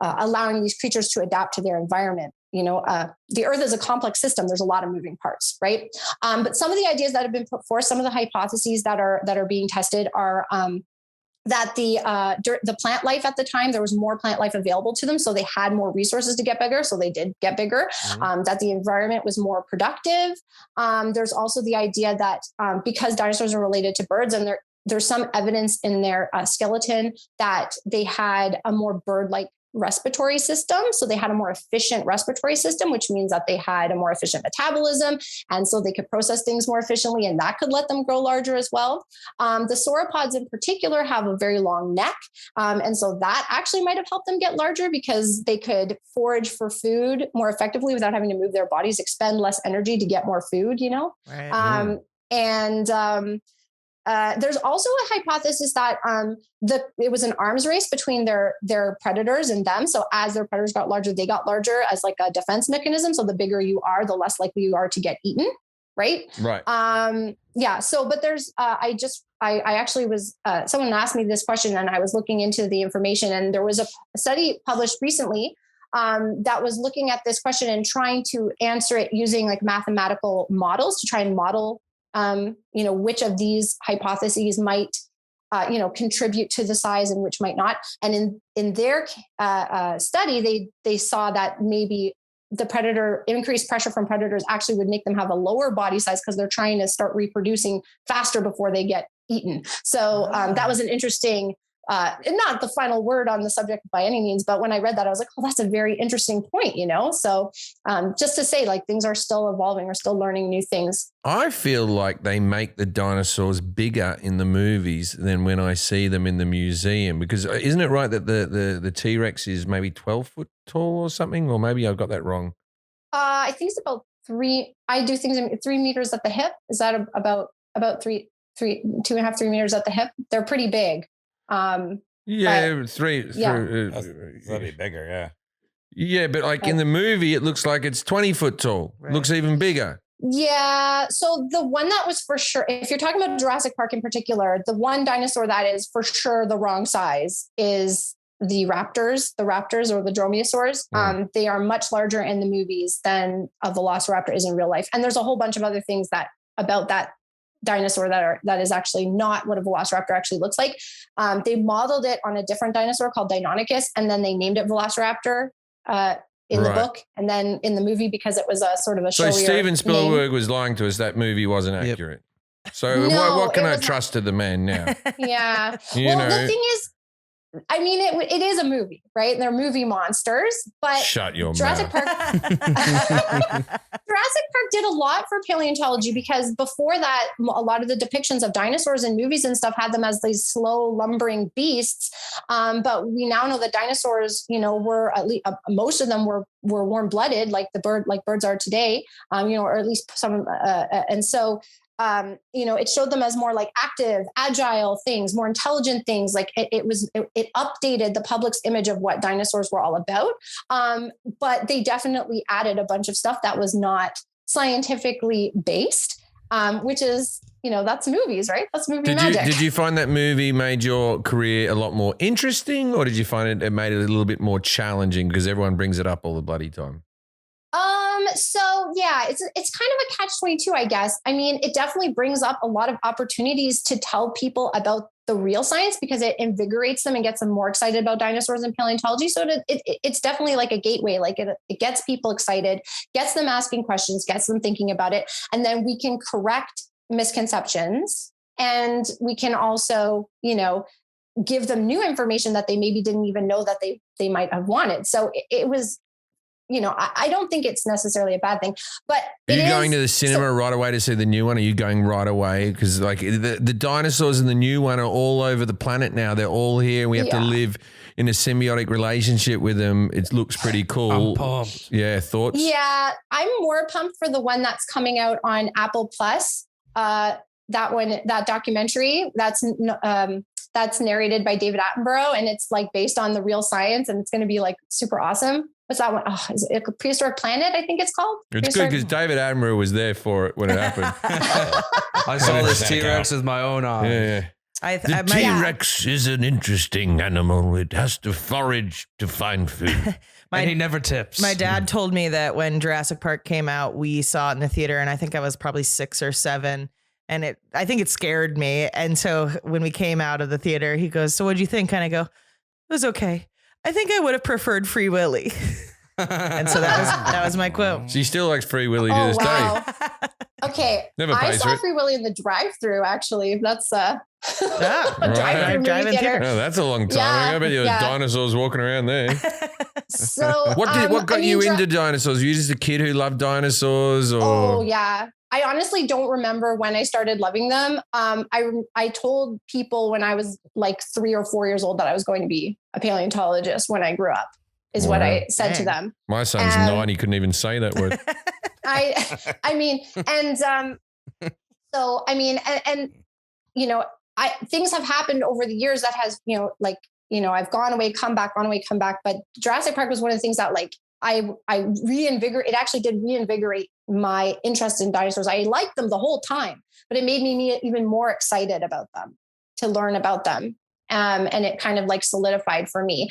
allowing these creatures to adapt to their environment. The Earth is a complex system. There's a lot of moving parts, right? But some of the ideas that have been put forth, some of the hypotheses that are being tested are that the plant life at the time, there was more plant life available to them. So they had more resources to get bigger. So they did get bigger, that the environment was more productive. There's also the idea that because dinosaurs are related to birds, and there's some evidence in their skeleton that they had a more bird-like respiratory system. So they had a more efficient respiratory system, which means that they had a more efficient metabolism. And so they could process things more efficiently, and that could let them grow larger as well. The sauropods in particular have a very long neck. And so that actually might have helped them get larger because they could forage for food more effectively without having to move their bodies, expend less energy to get more food, Right. There's also a hypothesis that it was an arms race between their predators and them. So as their predators got larger, they got larger as like a defense mechanism. So the bigger you are, the less likely you are to get eaten. Right. Right. Yeah. So, but there's, I actually was, someone asked me this question and I was looking into the information, and there was a study published recently that was looking at this question and trying to answer it using like mathematical models to try and model which of these hypotheses might, contribute to the size and which might not. And in their study, they saw that maybe the increased pressure from predators actually would make them have a lower body size because they're trying to start reproducing faster before they get eaten. So that was an interesting, not the final word on the subject by any means, but when I read that, I was like, oh, that's a very interesting point, So just to say, like, things are still evolving, we're still learning new things. I feel like they make the dinosaurs bigger in the movies than when I see them in the museum, because isn't it right that the T-Rex is maybe 12 foot tall or something? Or maybe I've got that wrong. I think it's about 3 meters at the hip. Is that about 2.5, 3 meters at the hip? They're pretty big. That'd be bigger, yeah. Yeah, but like in the movie, it looks like it's 20 foot tall. Right. Looks even bigger. Yeah. So the one that was for sure, if you're talking about Jurassic Park in particular, the one dinosaur that is for sure the wrong size is the raptors or the dromaeosaurs. They are much larger in the movies than a velociraptor is in real life. And there's a whole bunch of other things about that dinosaur that is actually not what a velociraptor actually looks like. They modeled it on a different dinosaur called Deinonychus, and then they named it Velociraptor in the book, and then in the movie, because it was a sort of a So Steven Spielberg was lying to us. That movie wasn't accurate. So what can I trust to the man now? Yeah. The thing is, I mean, it is a movie, right? And they're movie monsters, but shut your Jurassic mouth. Park did a lot for paleontology, because before that, a lot of the depictions of dinosaurs in movies and stuff had them as these slow lumbering beasts. But we now know that dinosaurs, were at least most of them were warm blooded, like birds are today, or at least some. And so, it showed them as more like active, agile things, more intelligent things. Like it updated the public's image of what dinosaurs were all about. But they definitely added a bunch of stuff that was not scientifically based, which is, that's movies, right? That's movie magic. Did you find that movie made your career a lot more interesting, or did you find it made it a little bit more challenging because everyone brings it up all the bloody time? So yeah, it's kind of a catch-22, I guess. I mean, it definitely brings up a lot of opportunities to tell people about the real science, because it invigorates them and gets them more excited about dinosaurs and paleontology. So it's definitely like a gateway. Like it gets people excited, gets them asking questions, gets them thinking about it. And then we can correct misconceptions, and we can also, give them new information that they maybe didn't even know that they might have wanted. So it was, I don't think it's necessarily a bad thing, but are you going to the cinema right away to see the new one? Are you going right away? Because like the dinosaurs in the new one are all over the planet now. They're all here. We have to live in a symbiotic relationship with them. It looks pretty cool. I'm pumped. Yeah. Thoughts? Yeah. I'm more pumped for the one that's coming out on Apple Plus. That one, that documentary that's narrated by David Attenborough, and it's like based on the real science, and it's going to be like super awesome. What's that one? Oh, is it Prehistoric Planet? I think it's called. It's good because David Attenborough was there for it when it happened. I saw this T-Rex with my own eyes. Yeah. The T-Rex is an interesting animal. It has to forage to find food. And he never tips. My dad told me that when Jurassic Park came out, we saw it in the theater, and I think I was probably 6 or 7. And I think it scared me. And so when we came out of the theater, he goes, "So what'd you think?" And I go, "It was okay. I think I would have preferred Free Willy." And so that was my quote. She still likes Free Willy to this day. Okay. Never I pays saw for it. Free Willy in the drive-through, actually. That's a drive-through movie theater. Oh, that's a long time ago. I bet there were dinosaurs walking around there. So what got you into dinosaurs? Were you just a kid who loved dinosaurs? Or? Oh, yeah. I honestly don't remember when I started loving them. I told people when I was like 3 or 4 years old that I was going to be a paleontologist when I grew up, is what I said to them. My son's 9. He couldn't even say that word. Things have happened over the years that has, I've gone away, come back, gone away, come back. But Jurassic Park was one of the things that it actually did reinvigorate my interest in dinosaurs. I liked them the whole time, but it made me even more excited about them, to learn about them. And it kind of like solidified for me.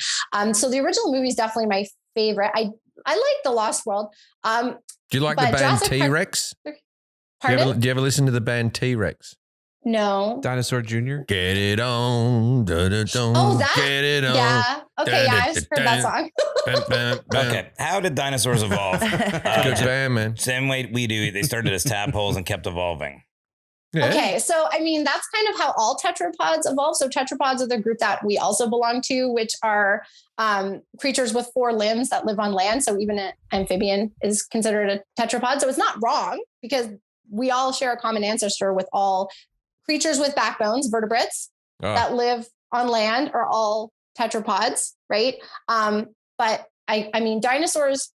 So the original movie is definitely my favorite. I like The Lost World. Do you like the band Jurassic T-Rex? Pardon? Do you ever listen to the band T-Rex? No. Dinosaur Jr.? Get it on. That? Get it on. Yeah. Okay. Yeah. I've heard that song. Okay. How did dinosaurs evolve? Good band, man. Same way we do. They started as tadpoles and kept evolving. Yeah. Okay. So, that's kind of how all tetrapods evolve. So tetrapods are the group that we also belong to, which are creatures with 4 limbs that live on land. So even an amphibian is considered a tetrapod. So it's not wrong, because we all share a common ancestor with all creatures with backbones, vertebrates that live on land are all tetrapods, right? But dinosaurs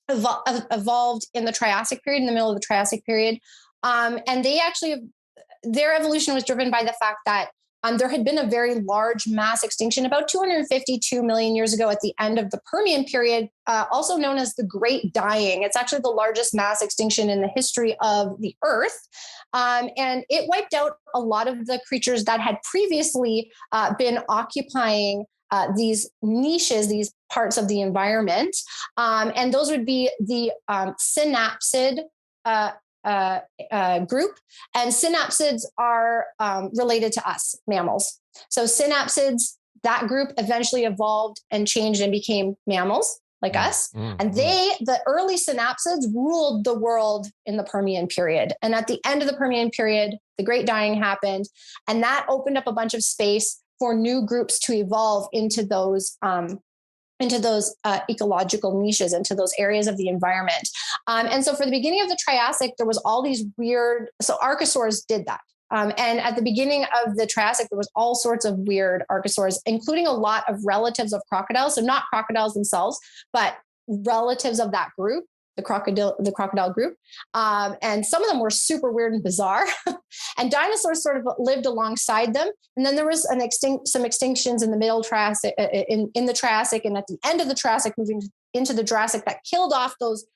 evolved in the Triassic period, in the middle of the Triassic period. And they actually, their evolution was driven by the fact that there had been a very large mass extinction about 252 million years ago at the end of the Permian period, also known as the Great Dying. It's actually the largest mass extinction in the history of the Earth. And it wiped out a lot of the creatures that had previously been occupying these niches, these parts of the environment. And those would be the synapsid group. And synapsids are related to us, mammals. So synapsids, that group eventually evolved and changed and became mammals like us. And the early synapsids ruled the world in the Permian period. And at the end of the Permian period, the Great Dying happened. And that opened up a bunch of space for new groups to evolve into those ecological niches, into those areas of the environment. And so for the beginning of the Triassic, there was all these weird, so archosaurs did that. And at the beginning of the Triassic, there was all sorts of weird archosaurs, including a lot of relatives of crocodiles. So not crocodiles themselves, but relatives of that group, the crocodile group. And some of them were super weird and bizarre. And dinosaurs sort of lived alongside them. And then there was some extinctions in the middle Triassic, in the Triassic, and at the end of the Triassic, moving into the Jurassic, that killed off those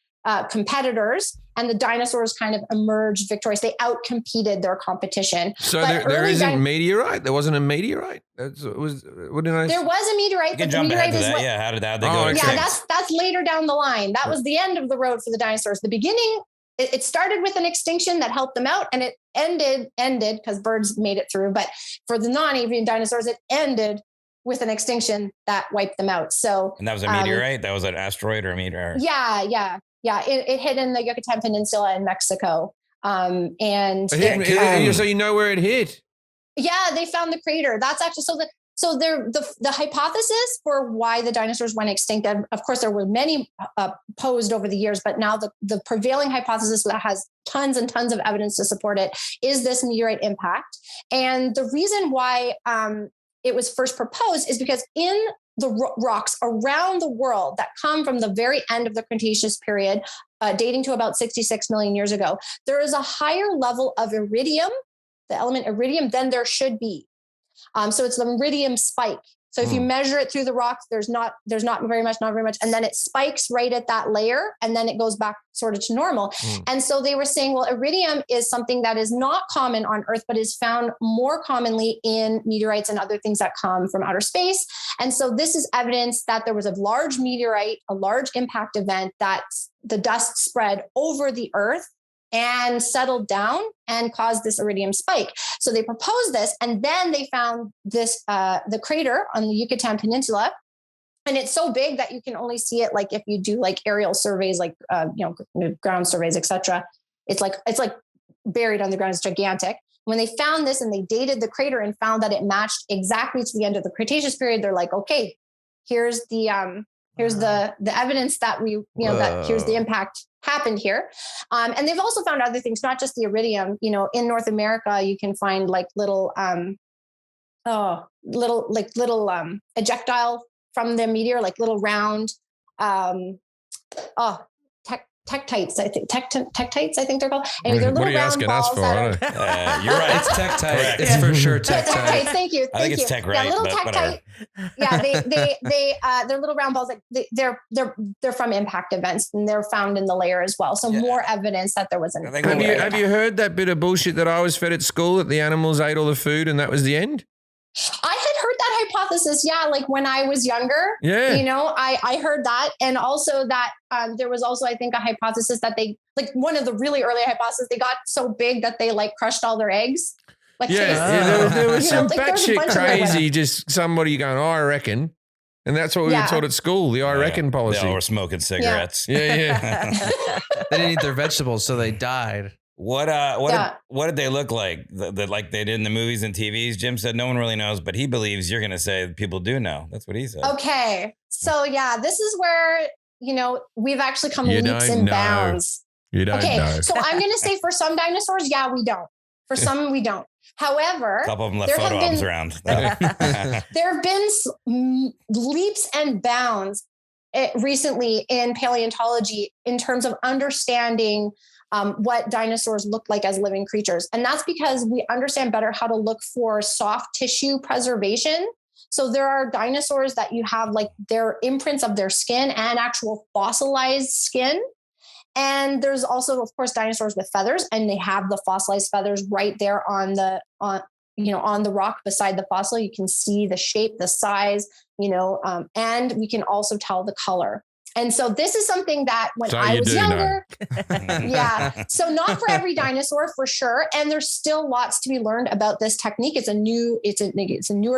competitors, and the dinosaurs kind of emerged victorious. They outcompeted their competition. So there isn't meteorite? There wasn't a meteorite? There was a meteorite. You can jump ahead to that. Yeah, how did they go? Yeah, that's later down the line. That was the end of the road for the dinosaurs. The beginning, it started with an extinction that helped them out, and it ended because birds made it through. But for the non-avian dinosaurs, it ended with an extinction that wiped them out. So, and that was a meteorite? That was an asteroid or a meteor? Yeah, it hit in the Yucatan Peninsula in Mexico. So you know where it hit? Yeah, they found the crater. That's actually the hypothesis for why the dinosaurs went extinct. And of course, there were many posed over the years, but now the prevailing hypothesis that has tons and tons of evidence to support it is this meteorite impact. And the reason why it was first proposed is because in the rocks around the world that come from the very end of the Cretaceous period, dating to about 66 million years ago, there is a higher level of iridium, the element iridium, than there should be. So it's the iridium spike. So if you measure it through the rocks, there's not very much, and then it spikes right at that layer, and then it goes back sort of to normal. And so they were saying, well, iridium is something that is not common on Earth, but is found more commonly in meteorites and other things that come from outer space. And so this is evidence that there was a large meteorite, a large impact event, that the dust spread over the Earth and settled down and caused this iridium spike. So they proposed this, and then they found this, the crater on the Yucatan Peninsula. And it's so big that you can only see it like if you do like aerial surveys, like, ground surveys, etc. It's like buried underground. It's gigantic. When they found this and they dated the crater and found that it matched exactly to the end of the Cretaceous period, they're like, okay, here's the evidence that that here's the impact happened here. And they've also found other things, not just the iridium. In North America, you can find like little ejectile from the meteor, like little round, tektites, I think. Tektites, I think they're called. Anyway, they're little what are you round asking balls us for? You're right. It's tektite. Correct. It's for sure tektite. Tektites, thank you. I think it's tech right, little but tektite. They're little round balls. Like they're from impact events, and they're found in the layer as well. So more evidence that there was an. Have you heard that bit of bullshit that I was fed at school, that the animals ate all the food and that was the end? I had heard that hypothesis. Yeah. Like when I was younger, I heard that. And also that there was also, I think, a hypothesis that they, like one of the really early hypotheses, they got so big that they like crushed all their eggs. Like there was some batshit crazy, just somebody going, I reckon. And that's what we were taught at school, the I reckon policy. They all were smoking cigarettes. Yeah. They didn't eat their vegetables, so they died. What did they look like? Like they did in the movies and TVs? Jim said no one really knows, but he believes you're going to say people do know. That's what he said. Okay. So this is where, we've actually come leaps and bounds. You don't know. So I'm going to say for some dinosaurs, we don't. For some, we don't. However, a couple of them left photo albums around. There have been leaps and bounds recently in paleontology in terms of understanding what dinosaurs look like as living creatures. And that's because we understand better how to look for soft tissue preservation. So there are dinosaurs that you have like their imprints of their skin and actual fossilized skin. And there's also, of course, dinosaurs with feathers, and they have the fossilized feathers right there on the rock beside the fossil. You can see the shape, the size, and we can also tell the color. And so this is something that when I was younger, yeah. So not for every dinosaur for sure. And there's still lots to be learned about this technique. It's a newer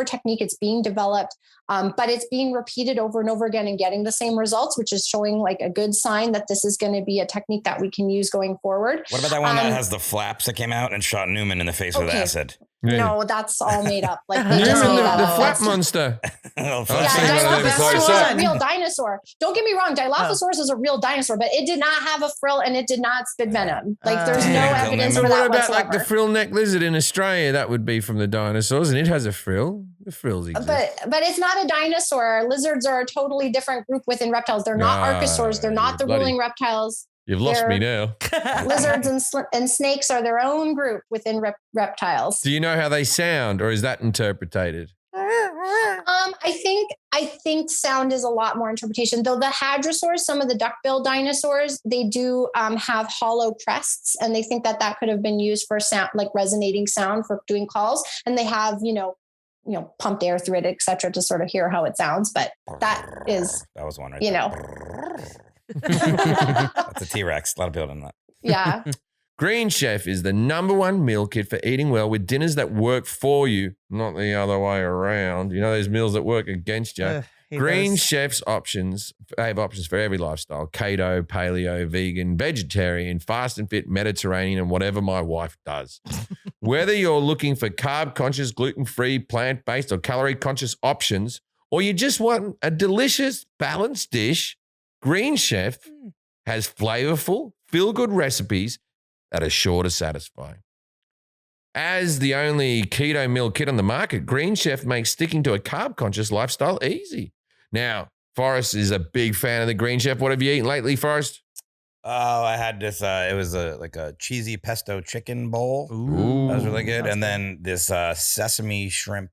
technique. It's being developed, but it's being repeated over and over again and getting the same results, which is showing like a good sign that this is going to be a technique that we can use going forward. What about that one that has the flaps that came out and shot Newman in the face with acid? Yeah. No, that's all made up. Like Newman, the flap monster. Dilophosaurus is a real dinosaur. Don't get me wrong, Dilophosaurus is a real dinosaur, but it did not have a frill and it did not spit venom. Like there's no evidence for that whatsoever. What about whatsoever. like the frill neck lizard in Australia? That would be from the dinosaurs, and it has a frill. The frills exist. But it's not a dinosaur. Lizards are a totally different group within reptiles. They're not archosaurs. They're not the ruling reptiles. You've lost me now. Lizards and snakes are their own group within reptiles. Do you know how they sound, or is that interpreted? I think sound is a lot more interpretation. Though the hadrosaurs, some of the duck-billed dinosaurs, they do have hollow crests, and they think that could have been used for sound, like resonating sound for doing calls. And they have pumped air through it, etc., to sort of hear how it sounds. But that was one right That's a T-Rex. A lot of people don't know that. Yeah. Green Chef is the #1 meal kit for eating well with dinners that work for you, not the other way around. You know those meals that work against you. Green Chef's options, they have options for every lifestyle: keto, paleo, vegan, vegetarian, fast and fit, Mediterranean, and whatever my wife does. Whether you're looking for carb-conscious, gluten-free, plant-based, or calorie-conscious options, or you just want a delicious, balanced dish, Green Chef has flavorful, feel-good recipes that are sure to satisfy. As the only keto meal kit on the market, Green Chef makes sticking to a carb-conscious lifestyle easy. Now, Forrest is a big fan of the Green Chef. What have you eaten lately, Forrest? Oh, I had this. It was like a cheesy pesto chicken bowl. Ooh. That was really good. And then this sesame shrimp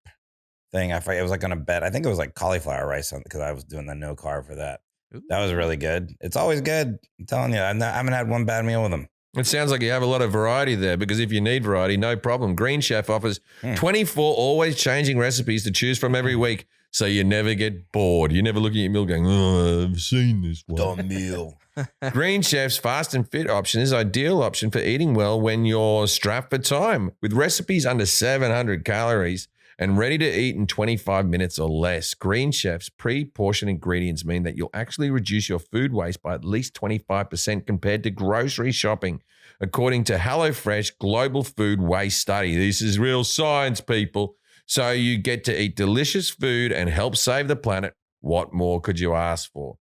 thing. I forget. It was like on a bed. I think it was like cauliflower rice because I was doing the no carb for that. Ooh. That was really good. It's always good. I'm telling you, I haven't had one bad meal with them. It sounds like you have a lot of variety there, because if you need variety, no problem. Green Chef offers 24 always changing recipes to choose from every week, so you never get bored. You never look at your meal going, oh, I've seen this one. Dumb meal. Green Chef's fast and fit option is ideal option for eating well when you're strapped for time, with recipes under 700 calories and ready to eat in 25 minutes or less. Green Chef's pre-portioned ingredients mean that you'll actually reduce your food waste by at least 25% compared to grocery shopping, according to HelloFresh Global Food Waste Study. This is real science, people. So you get to eat delicious food and help save the planet. What more could you ask for?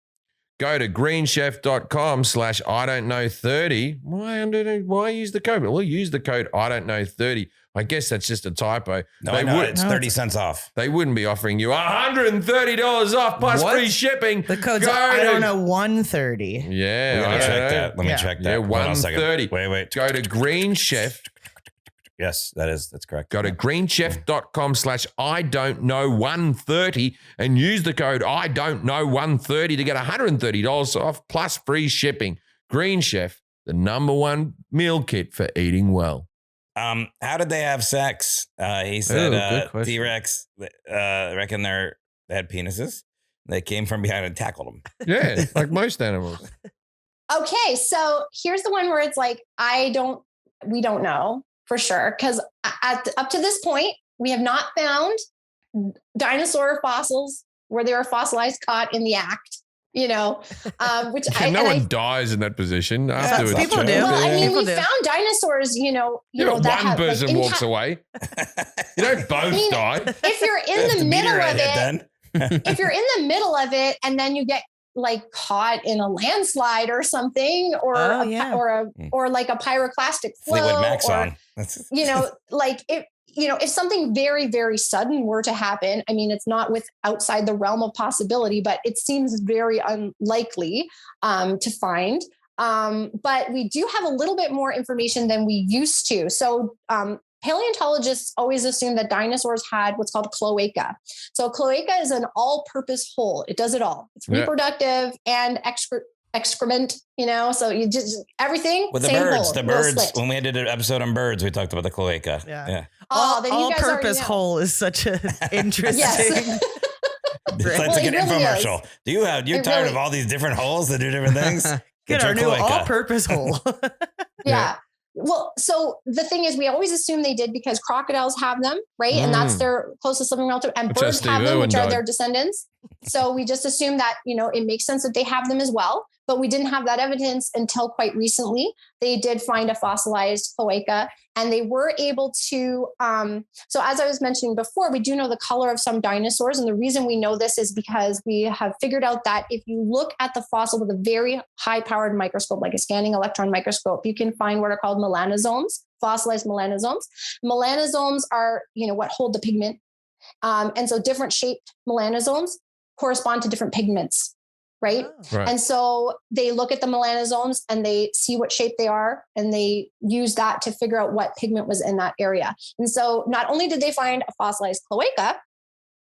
Go to greenchef.com/I-don't-know-30. Why use the code? Well, use the code I-don't-know-30. I guess that's just a typo. No, it's 30 cents off. They wouldn't be offering you $130 off plus free shipping. The code's I-don't-know-130. Yeah. Let me check that. Let me check that. Yeah, 130. Wait. Go to Green Chef. Yes, that's correct. Go to greenchef.com/I-don't-know-130 and use the code I-don't-know-130 to get $130 off plus free shipping. Green Chef, the #1 meal kit for eating well. How did they have sex? He said T-Rex reckon they had penises. They came from behind and tackled them. Yeah, like most animals. Okay, so here's the one where it's like, we don't know for sure, because up to this point, we have not found dinosaur fossils where they were fossilized caught in the act. Which no one dies in that position afterwards. People do. Well, I mean, people we found dinosaurs, that one have, person like, walks away. You don't both die. If you're in the middle of it, if you're in the middle of it and then you get like caught in a landslide or something, or like a pyroclastic flow, Fleetwood Mac's on. like if something very, very sudden were to happen, I mean, it's not outside the realm of possibility, but it seems very unlikely to find. But we do have a little bit more information than we used to. So paleontologists always assume that dinosaurs had what's called a cloaca. So a cloaca is an all-purpose hole. It does it all. It's reproductive and excrement, so you just everything. With the birds, when we did an episode on birds, we talked about the cloaca. Yeah. All-purpose hole is such an interesting. Yes. It's like an infomercial. You're tired of all these different holes that do different things? Get our new all-purpose hole. Yeah. Well, so the thing is, we always assume they did because crocodiles have them, right? And that's their closest living relative, and birds have them, which are their descendants. So we just assume that, it makes sense that they have them as well. But we didn't have that evidence until quite recently. They did find a fossilized cloaca, and they were able to. So as I was mentioning before, we do know the color of some dinosaurs. And the reason we know this is because we have figured out that if you look at the fossil with a very high powered microscope, like a scanning electron microscope, you can find what are called melanosomes, fossilized melanosomes. Melanosomes are, what hold the pigment. And so different shaped melanosomes correspond to different pigments. Right. And so they look at the melanosomes and they see what shape they are, and they use that to figure out what pigment was in that area. And so not only did they find a fossilized cloaca,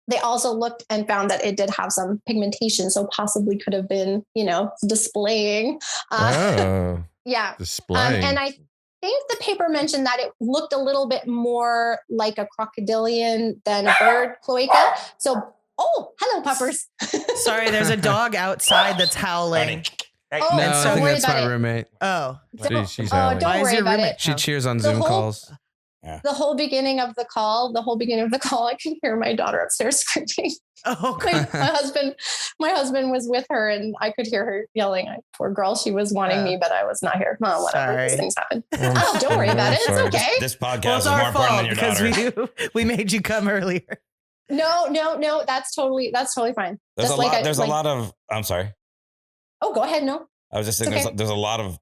they also looked and found that it did have some pigmentation. So possibly could have been, displaying. Yeah. Displaying. And I think the paper mentioned that it looked a little bit more like a crocodilian than a bird cloaca. So hello, puppers. Sorry, there's a dog outside that's howling. No, I think that's my roommate. Oh, she's howling. Don't worry about it. She cheers on Zoom calls. The whole beginning of the call, I could hear my daughter upstairs screaming. Oh, my husband was with her, and I could hear her yelling. Poor girl, she was wanting me, but I was not here. Well, whatever. Sorry. These things happen. Don't worry about it. It's okay. This podcast is more important than your daughter. We made you come earlier. No. That's totally fine. There's a lot of. I'm sorry. Oh, go ahead. No. I was just thinking there's a lot of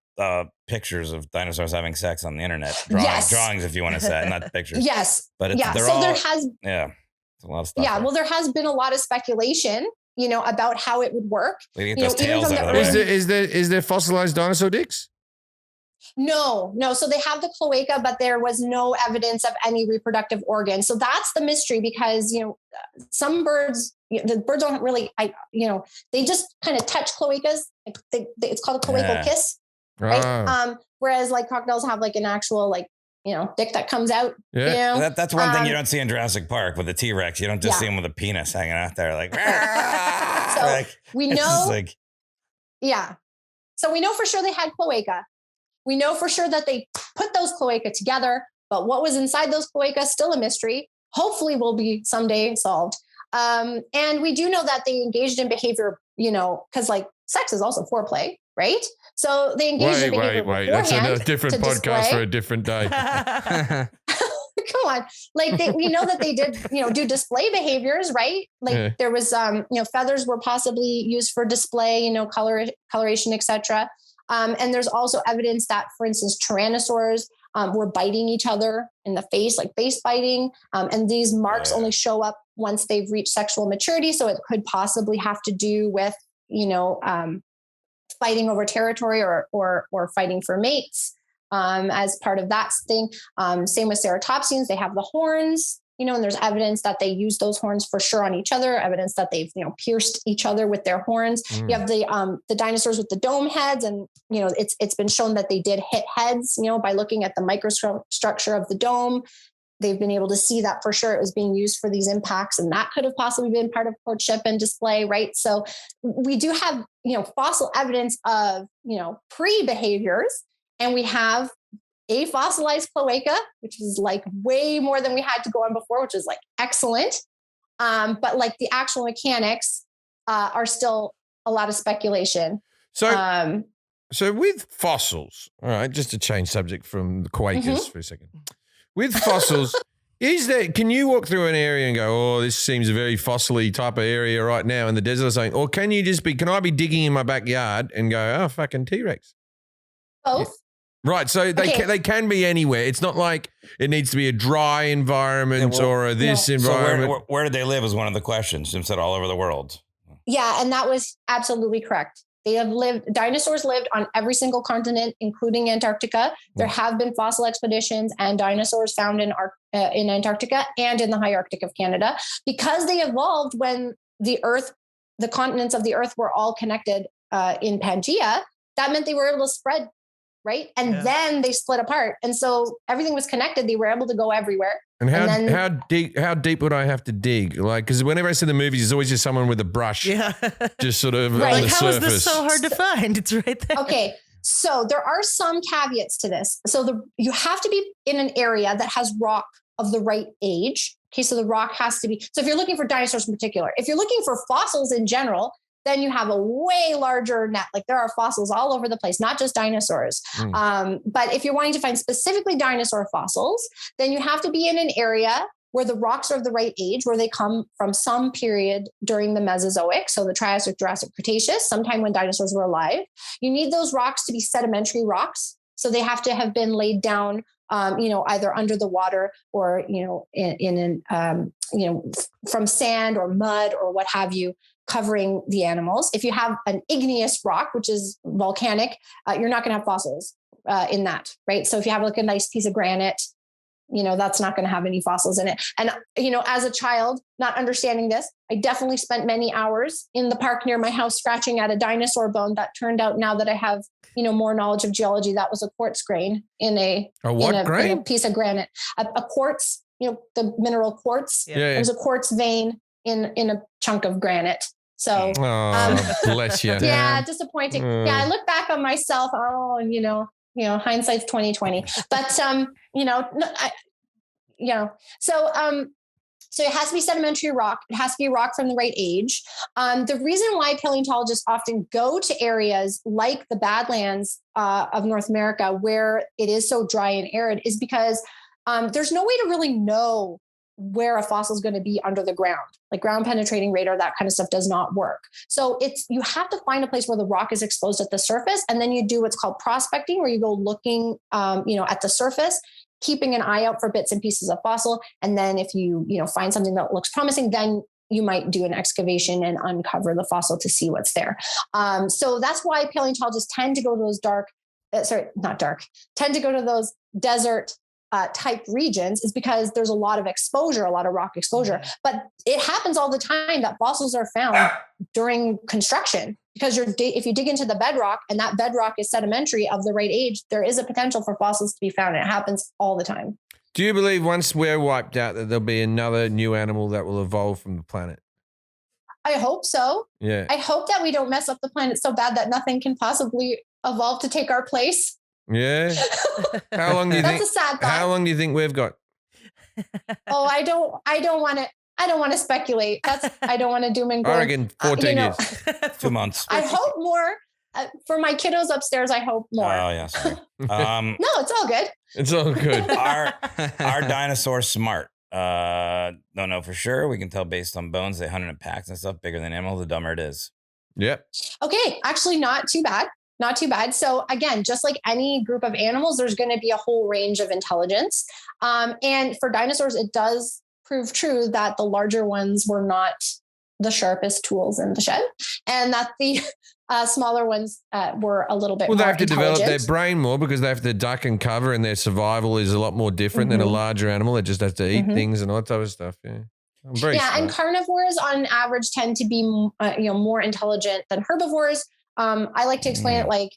pictures of dinosaurs having sex on the internet. Drawings, if you want to say, not pictures. Yes. But there has. Yeah. It's a lot of stuff. Yeah. Well, there has been a lot of speculation, about how it would work. We get those tails out of the way. Is there fossilized dinosaur dicks? No. So they have the cloaca, but there was no evidence of any reproductive organ. So that's the mystery, because, some birds, the birds don't really, they just kind of touch cloacas. It's called a cloacal kiss, right? Whereas like crocodiles have like an actual dick that comes out. Yeah. That's one thing you don't see in Jurassic Park with the T-Rex. You don't just see him with a penis hanging out there like. So we know. So we know for sure they had cloaca. We know for sure that they put those cloaca together, but what was inside those cloacas, still a mystery. Hopefully will be someday solved. And we do know that they engaged in behavior, because like sex is also foreplay, right? So they engaged in behavior. Wait. That's a different podcast for a different day. Come on. Like we know that they did, do display behaviors, right? Like there was, feathers were possibly used for display, coloration, etc. And there's also evidence that, for instance, tyrannosaurs were biting each other in the face, like face biting. And these marks only show up once they've reached sexual maturity. So it could possibly have to do with, fighting over territory or fighting for mates as part of that thing. Same with ceratopsians. They have the horns. And there's evidence that they use those horns for sure on each other, evidence that they've, pierced each other with their horns. You have the dinosaurs with the dome heads, and, it's been shown that they did hit heads, by looking at the microstructure of the dome. They've been able to see that for sure it was being used for these impacts, and that could have possibly been part of courtship and display, right? So we do have, fossil evidence of, pre-behaviors, and we have a fossilized cloaca, which is like way more than we had to go on before, which is like excellent. But like the actual mechanics are still a lot of speculation. So with fossils, all right, just to change subject from the quakers for a second. With fossils, can you walk through an area and go, oh, this seems a very fossily type of area right now in the desert or something? Or can I be digging in my backyard and go, oh, fucking T-Rex? Both. Right, so they can be anywhere. It's not like it needs to be a dry environment or a this environment. So where did they live is one of the questions. Jim said all over the world. Yeah, and that was absolutely correct. Dinosaurs lived on every single continent, including Antarctica. There have been fossil expeditions and dinosaurs found in Antarctica and in the high Arctic of Canada, because they evolved when the continents of the Earth were all connected in Pangea. That meant they were able to spread, right? And then they split apart. And so everything was connected. They were able to go everywhere. And how deep would I have to dig? Like, because whenever I see the movies, it's always just someone with a brush, just sort of on the Like, how is surface. this so hard to find? It's right there. Okay, so there are some caveats to this. So you have to be in an area that has rock of the right age. Okay, so the rock has to be. So if you're looking for dinosaurs in particular, if you're looking for fossils in general, then you have a way larger net. Like, there are fossils all over the place, not just dinosaurs. But if you're wanting to find specifically dinosaur fossils, then you have to be in an area where the rocks are of the right age, where they come from some period during the Mesozoic, so the Triassic, Jurassic, Cretaceous, sometime when dinosaurs were alive. You need those rocks to be sedimentary rocks. So they have to have been laid down, either under the water or, from sand or mud or what have you, covering the animals. If you have an igneous rock, which is volcanic, you're not going to have fossils in that, right? So if you have like a nice piece of granite, that's not going to have any fossils in it. And, as a child, not understanding this, I definitely spent many hours in the park near my house scratching at a dinosaur bone that turned out, now that I have, more knowledge of geology, that was a quartz grain in a piece of granite. A quartz, the mineral quartz. It was a quartz vein in a chunk of granite. So, bless you. Yeah, disappointing. Yeah, I look back on myself. Oh, hindsight's 2020. But So it has to be sedimentary rock. It has to be rock from the right age. The reason why paleontologists often go to areas like the Badlands of North America, where it is so dry and arid, is because there's no way to really know where a fossil is going to be under the ground. Like ground penetrating radar, that kind of stuff does not work. So you have to find a place where the rock is exposed at the surface. And then you do what's called prospecting, where you go looking, at the surface, keeping an eye out for bits and pieces of fossil. And then if you find something that looks promising, then you might do an excavation and uncover the fossil to see what's there. So that's why paleontologists tend to go to those tend to go to those desert type regions, is because there's a lot of exposure, a lot of rock exposure. But it happens all the time that fossils are found during construction, because if you dig into the bedrock and that bedrock is sedimentary of the right age, there is a potential for fossils to be found. It happens all the time. Do you believe once we're wiped out that there'll be another new animal that will evolve from the planet? I hope so. Yeah. I hope that we don't mess up the planet so bad that nothing can possibly evolve to take our place. Yeah. How long do you think? That's a sad thought. How long do you think we've got? Oh, I don't want to speculate. I don't want to doom and gloom. I reckon 14 years. 2 months. I hope more. For my kiddos upstairs, I hope more. Oh, yeah. Sorry. No, it's all good. It's all good. Are dinosaurs smart? Don't know for sure. We can tell based on bones. They hunted in packs and stuff. Bigger than animals, the dumber it is. Yep. Okay, actually not too bad. Not too bad. So again, just like any group of animals, there's going to be a whole range of intelligence. And for dinosaurs, it does prove true that the larger ones were not the sharpest tools in the shed, and that the smaller ones were a little bit more Well, they have to develop their intelligent. brain more because they have to duck and cover, and their survival is a lot more different than a larger animal that just has to eat things and all that type of stuff. Yeah. I'm very smart. And carnivores on average tend to be more intelligent than herbivores. I like to explain it like,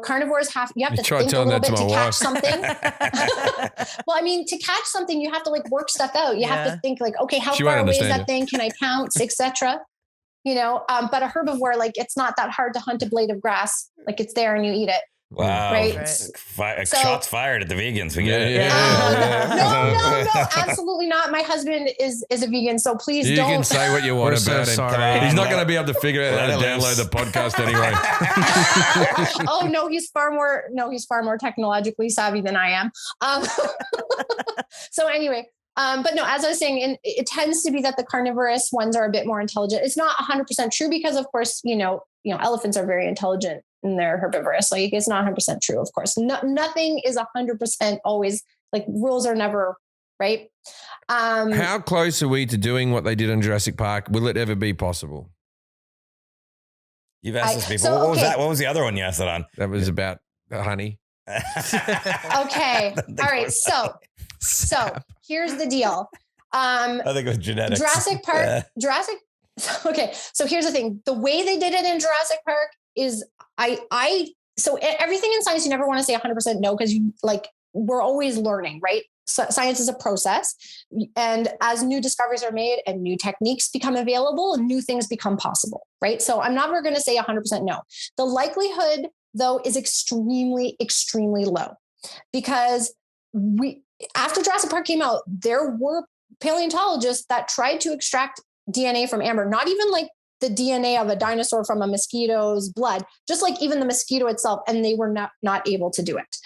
carnivores you have to think a little bit to catch something. Well, I mean, to catch something, you have to like work stuff out. You have to think like, okay, how far away is that thing? Can I pounce, etc. But a herbivore, like, it's not that hard to hunt a blade of grass. Like, it's there and you eat it. Wow. Right. Shots fired at the vegans. We get it. No, absolutely not. My husband is a vegan, so please don't. You can say what you want We're about so him. sorry. He's not going to be able to figure out how to download the podcast anyway. Oh no, he's far more technologically savvy than I am. So anyway, but no, as I was saying, it tends to be that the carnivorous ones are a bit more intelligent. It's not 100% true because, of course, elephants are very intelligent and they're herbivorous. Like it's not 100% true, of course. Nothing is 100% always, like rules are never right. How close are we to doing what they did in Jurassic Park? Will it ever be possible? You've asked this before. What was that? What was the other one you asked it on? That was about honey. Okay. All right. So here's the deal. I think it was genetics. Jurassic Park. Okay. So here's the thing. The way they did it in Jurassic Park is so everything in science, you never want to say 100% no, because we're always learning, right? So science is a process. And as new discoveries are made and new techniques become available, new things become possible, right? So I'm never going to say 100% no. The likelihood, though, is extremely, extremely low, because after Jurassic Park came out, there were paleontologists that tried to extract DNA from amber, not even like the DNA of a dinosaur from a mosquito's blood, just like even the mosquito itself, and they were not able to do it.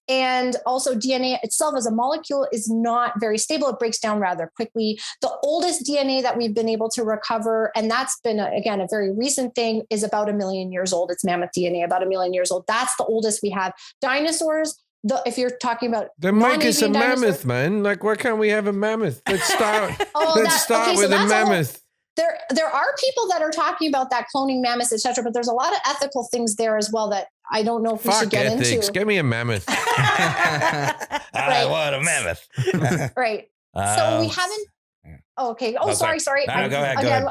And also DNA itself as a molecule is not very stable. It breaks down rather quickly. The oldest DNA that we've been able to recover, and that's been, again, a very recent thing, is about 1 million years old. It's mammoth DNA, about 1 million years old. That's the oldest we have. Dinosaurs, if you're talking about then make us a mammoth, man. Like, why can't we have a mammoth? Let's start. With a mammoth. There are people that are talking about that, cloning mammoths, etc. But there's a lot of ethical things there as well that I don't know if we should get into. Give me a mammoth. I want a mammoth. Right. So we haven't. Okay. Oh, sorry. No, go ahead.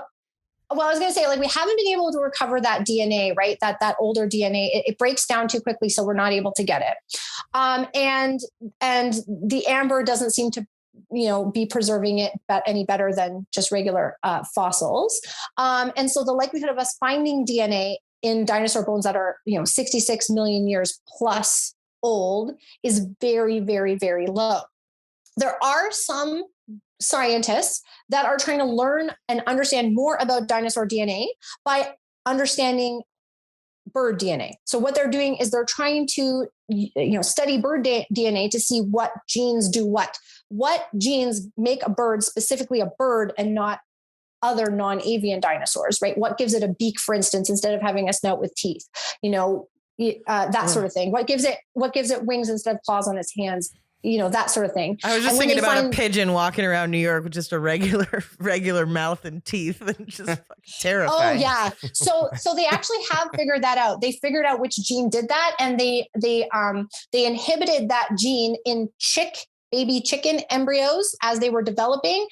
Well, I was going to say, we haven't been able to recover that DNA, right? That older DNA, it breaks down too quickly, so we're not able to get it. And the amber doesn't seem to, be preserving it any better than just regular fossils. And so the likelihood of us finding DNA in dinosaur bones that are, 66 million years plus old is very, very, very low. There are some scientists that are trying to learn and understand more about dinosaur DNA by understanding bird DNA. So what they're doing is they're trying to, study bird DNA to see what genes do what genes make a bird specifically a bird and not other non-avian dinosaurs, right? What gives it a beak, for instance, instead of having a snout with teeth, that sort of thing. What gives it wings instead of claws on its hands? That sort of thing. I was just thinking about a pigeon walking around New York with just a regular mouth and teeth, and just fucking terrifying. Oh yeah. So they actually have figured that out. They figured out which gene did that, and they inhibited that gene in baby chicken embryos as they were developing.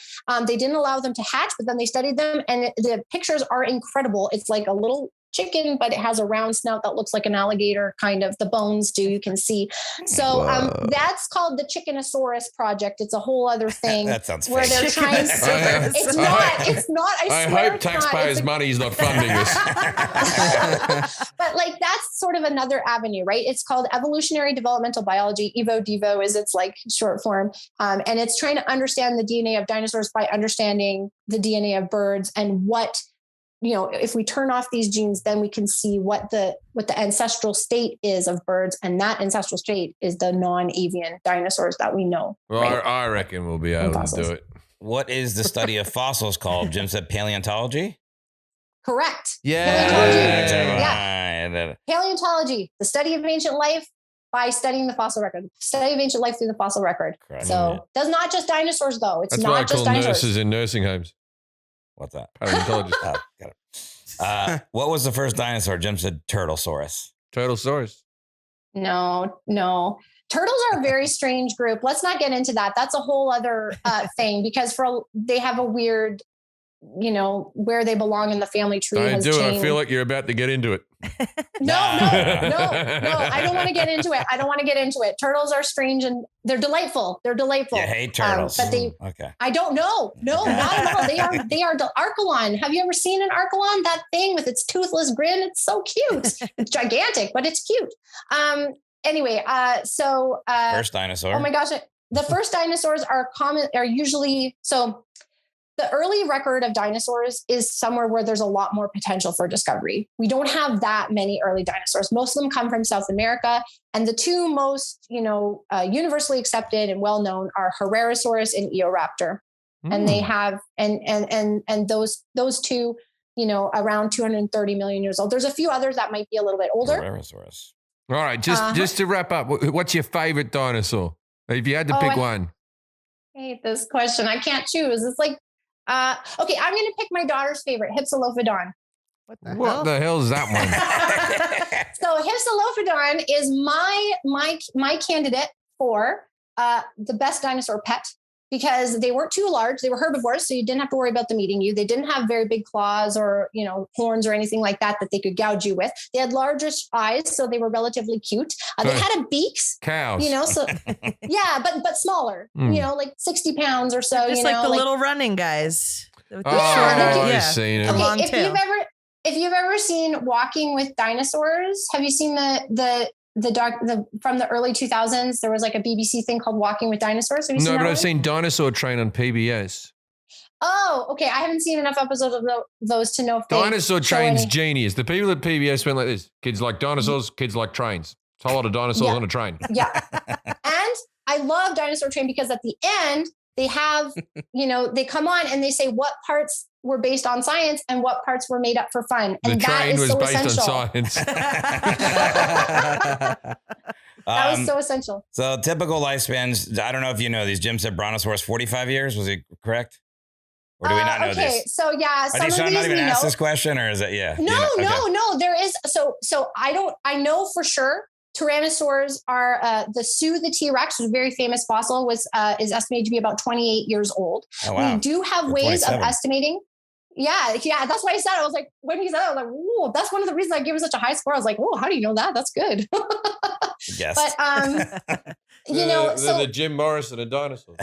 They didn't allow them to hatch, but then they studied them, and the pictures are incredible. It's like a little chicken, but it has a round snout that looks like an alligator, kind of. The bones do, you can see. So that's called the Chickenosaurus project. It's a whole other thing. That sounds where fake. they're trying to, it's not. I hope taxpayers' money is not funding this. But that's sort of another avenue, right? It's called evolutionary developmental biology. Devo is its short form. And it's trying to understand the DNA of dinosaurs by understanding the DNA of birds, and what, if we turn off these genes, then we can see what the ancestral state is of birds. And that ancestral state is the non-avian dinosaurs that we know. Well, right? I reckon we'll be able to do it. What is the study of fossils called? Jim said paleontology? Correct. Yeah. Paleontology. Paleontology, the study of ancient life by studying the fossil record. Study of ancient life through the fossil record. Correct. So does not just dinosaurs, though. It's That's not why I just call dinosaurs. nurses in nursing homes. What's that? Paleontologists. Oh, got it. What was the first dinosaur? Jim said Turtlesaurus. Turtlesaurus. No. Turtles are a very strange group. Let's not get into that. That's a whole other thing, because they have a weird, where they belong in the family tree. Don't do it. I feel like you're about to get into it. No. I don't want to get into it. Turtles are strange and they're delightful. You hate turtles. But okay. I don't know. No, not at all. They are Archelon. Have you ever seen an Archelon? That thing with its toothless grin. It's so cute. It's gigantic, but it's cute. Anyway, first dinosaur. Oh my gosh. The first dinosaurs are usually, so the early record of dinosaurs is somewhere where there's a lot more potential for discovery. We don't have that many early dinosaurs. Most of them come from South America. And the two most, universally accepted and well-known are Herrerasaurus and Eoraptor. And they have, and those two, around 230 million years old. There's a few others that might be a little bit older. Dinosaurs. All right, just to wrap up, what's your favorite dinosaur? If you had to pick one. I hate this question. I can't choose. It's like, okay, I'm going to pick my daughter's favorite, Histolophoduran. What the hell is that one? So Histolophoduran is my candidate for the best dinosaur pet, because they weren't too large. They were herbivores, so you didn't have to worry about them eating you. They didn't have very big claws or, horns or anything like that they could gouge you with. They had largish eyes, so they were relatively cute. They had beaks. Cows. So yeah, but smaller, like 60 pounds or so. Just like the little running guys. With the I've seen them. Okay, if you've ever seen Walking with Dinosaurs, have you seen the from the early 2000s? There was like a BBC thing called Walking with Dinosaurs. Have you seen that? I've seen Dinosaur Train on PBS. Oh, okay. I haven't seen enough episodes of those to know if Dinosaur Train's genius. The people at PBS went like this: kids like dinosaurs, kids like trains. It's a whole lot of dinosaurs on a train. Yeah. And I love Dinosaur Train because at the end they have, they come on and they say what parts were based on science and what parts were made up for fun. And the train was based essential. on science. That was so essential. So typical lifespans, I don't know if you know these. Jim said Brontosaurus 45 years. Was he correct? Or do we not know this? Okay, so yeah, Are you sure I'm not even asked this question, or is it? Yeah. No. There is. So I know for sure Tyrannosaurs are the T-Rex, who's a very famous fossil, is estimated to be about 28 years old. Oh, wow. We do have ways of estimating. Yeah. That's why I said, I was like, when he said that, I was like, whoa, that's one of the reasons I gave him such a high score. I was like, oh, how do you know that? That's good. Yes. But, the Jim Morrison of dinosaurs.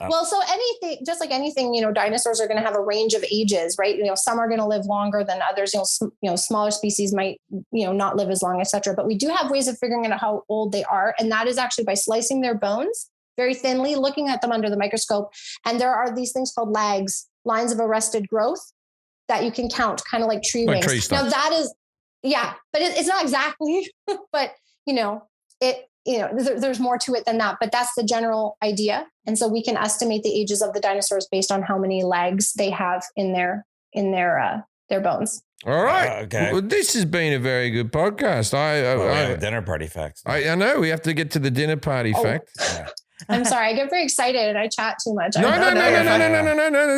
Well, so anything, just like anything, dinosaurs are going to have a range of ages, right? Some are going to live longer than others. Smaller species might, not live as long, etc. But we do have ways of figuring out how old they are, and that is actually by slicing their bones very thinly, looking at them under the microscope. And there are these things called lags, lines of arrested growth, that you can count, kind of like tree rings. Tree now that is, but it's not exactly, but there's more to it than that, but that's the general idea. And so we can estimate the ages of the dinosaurs based on how many legs they have in their bones. All right. Okay. Well, this has been a very good podcast. We have a dinner party facts. I know we have to get to the dinner party fact. Yeah. I'm sorry. I get very excited and I chat too much. No.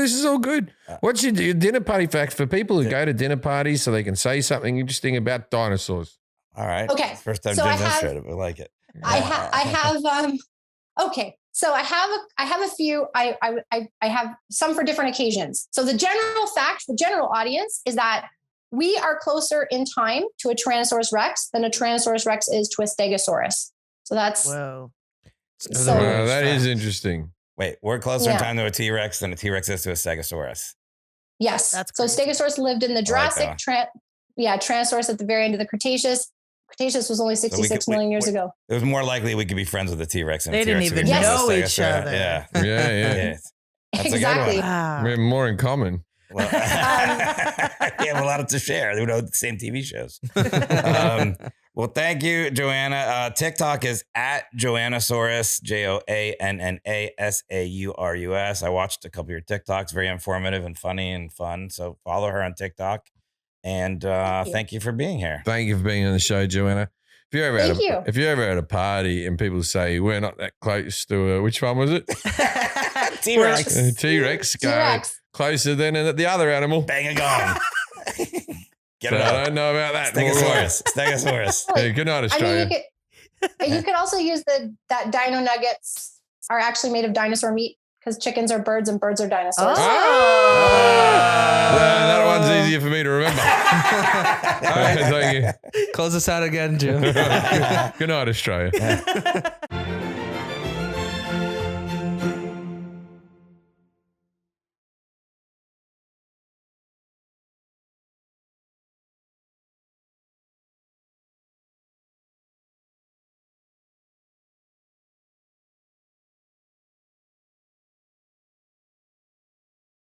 This is all good. What's your dinner party fact for people who go to dinner parties so they can say something interesting about dinosaurs? All right. Okay. First time So Jim's illustrated. We like it. I have okay. So I have a few, I have some for different occasions. So the general fact, the general audience is that we are closer in time to a Tyrannosaurus Rex than a Tyrannosaurus Rex is to a Stegosaurus. So that's, whoa. That is interesting. Wait, we're closer in time to a T-Rex than a T-Rex is to a Stegosaurus. yes. That's So crazy. Stegosaurus lived in the Jurassic, Tyrannosaurus at the very end of the Cretaceous. Cretaceous was only 66 million years ago. It was more likely we could be friends with the T-Rex. They didn't even know each other. Yeah. Yeah. That's Exactly. a good one. Wow. We have more in common. Well, we have a lot to share. We know the same TV shows. Well, thank you, Joanna. TikTok is at Joannasaurus, JoannaSaurus. I watched a couple of your TikToks, very informative and funny and fun. So follow her on TikTok. And thank you for being here. Thank you for being on the show, Joanna. If you're ever at a party and people say we're not that close to which one was it? T-Rex. T-Rex. Go T-Rex. closer than the other animal. Bang a gong. Get it I up. don't know about that. Stegosaurus. Yeah, good night, Australia. You could also use that dino nuggets are actually made of dinosaur meat because chickens are birds and birds are dinosaurs. That one's easier for me to remember. Thank you. Close us out again, Jim. Good night, Australia.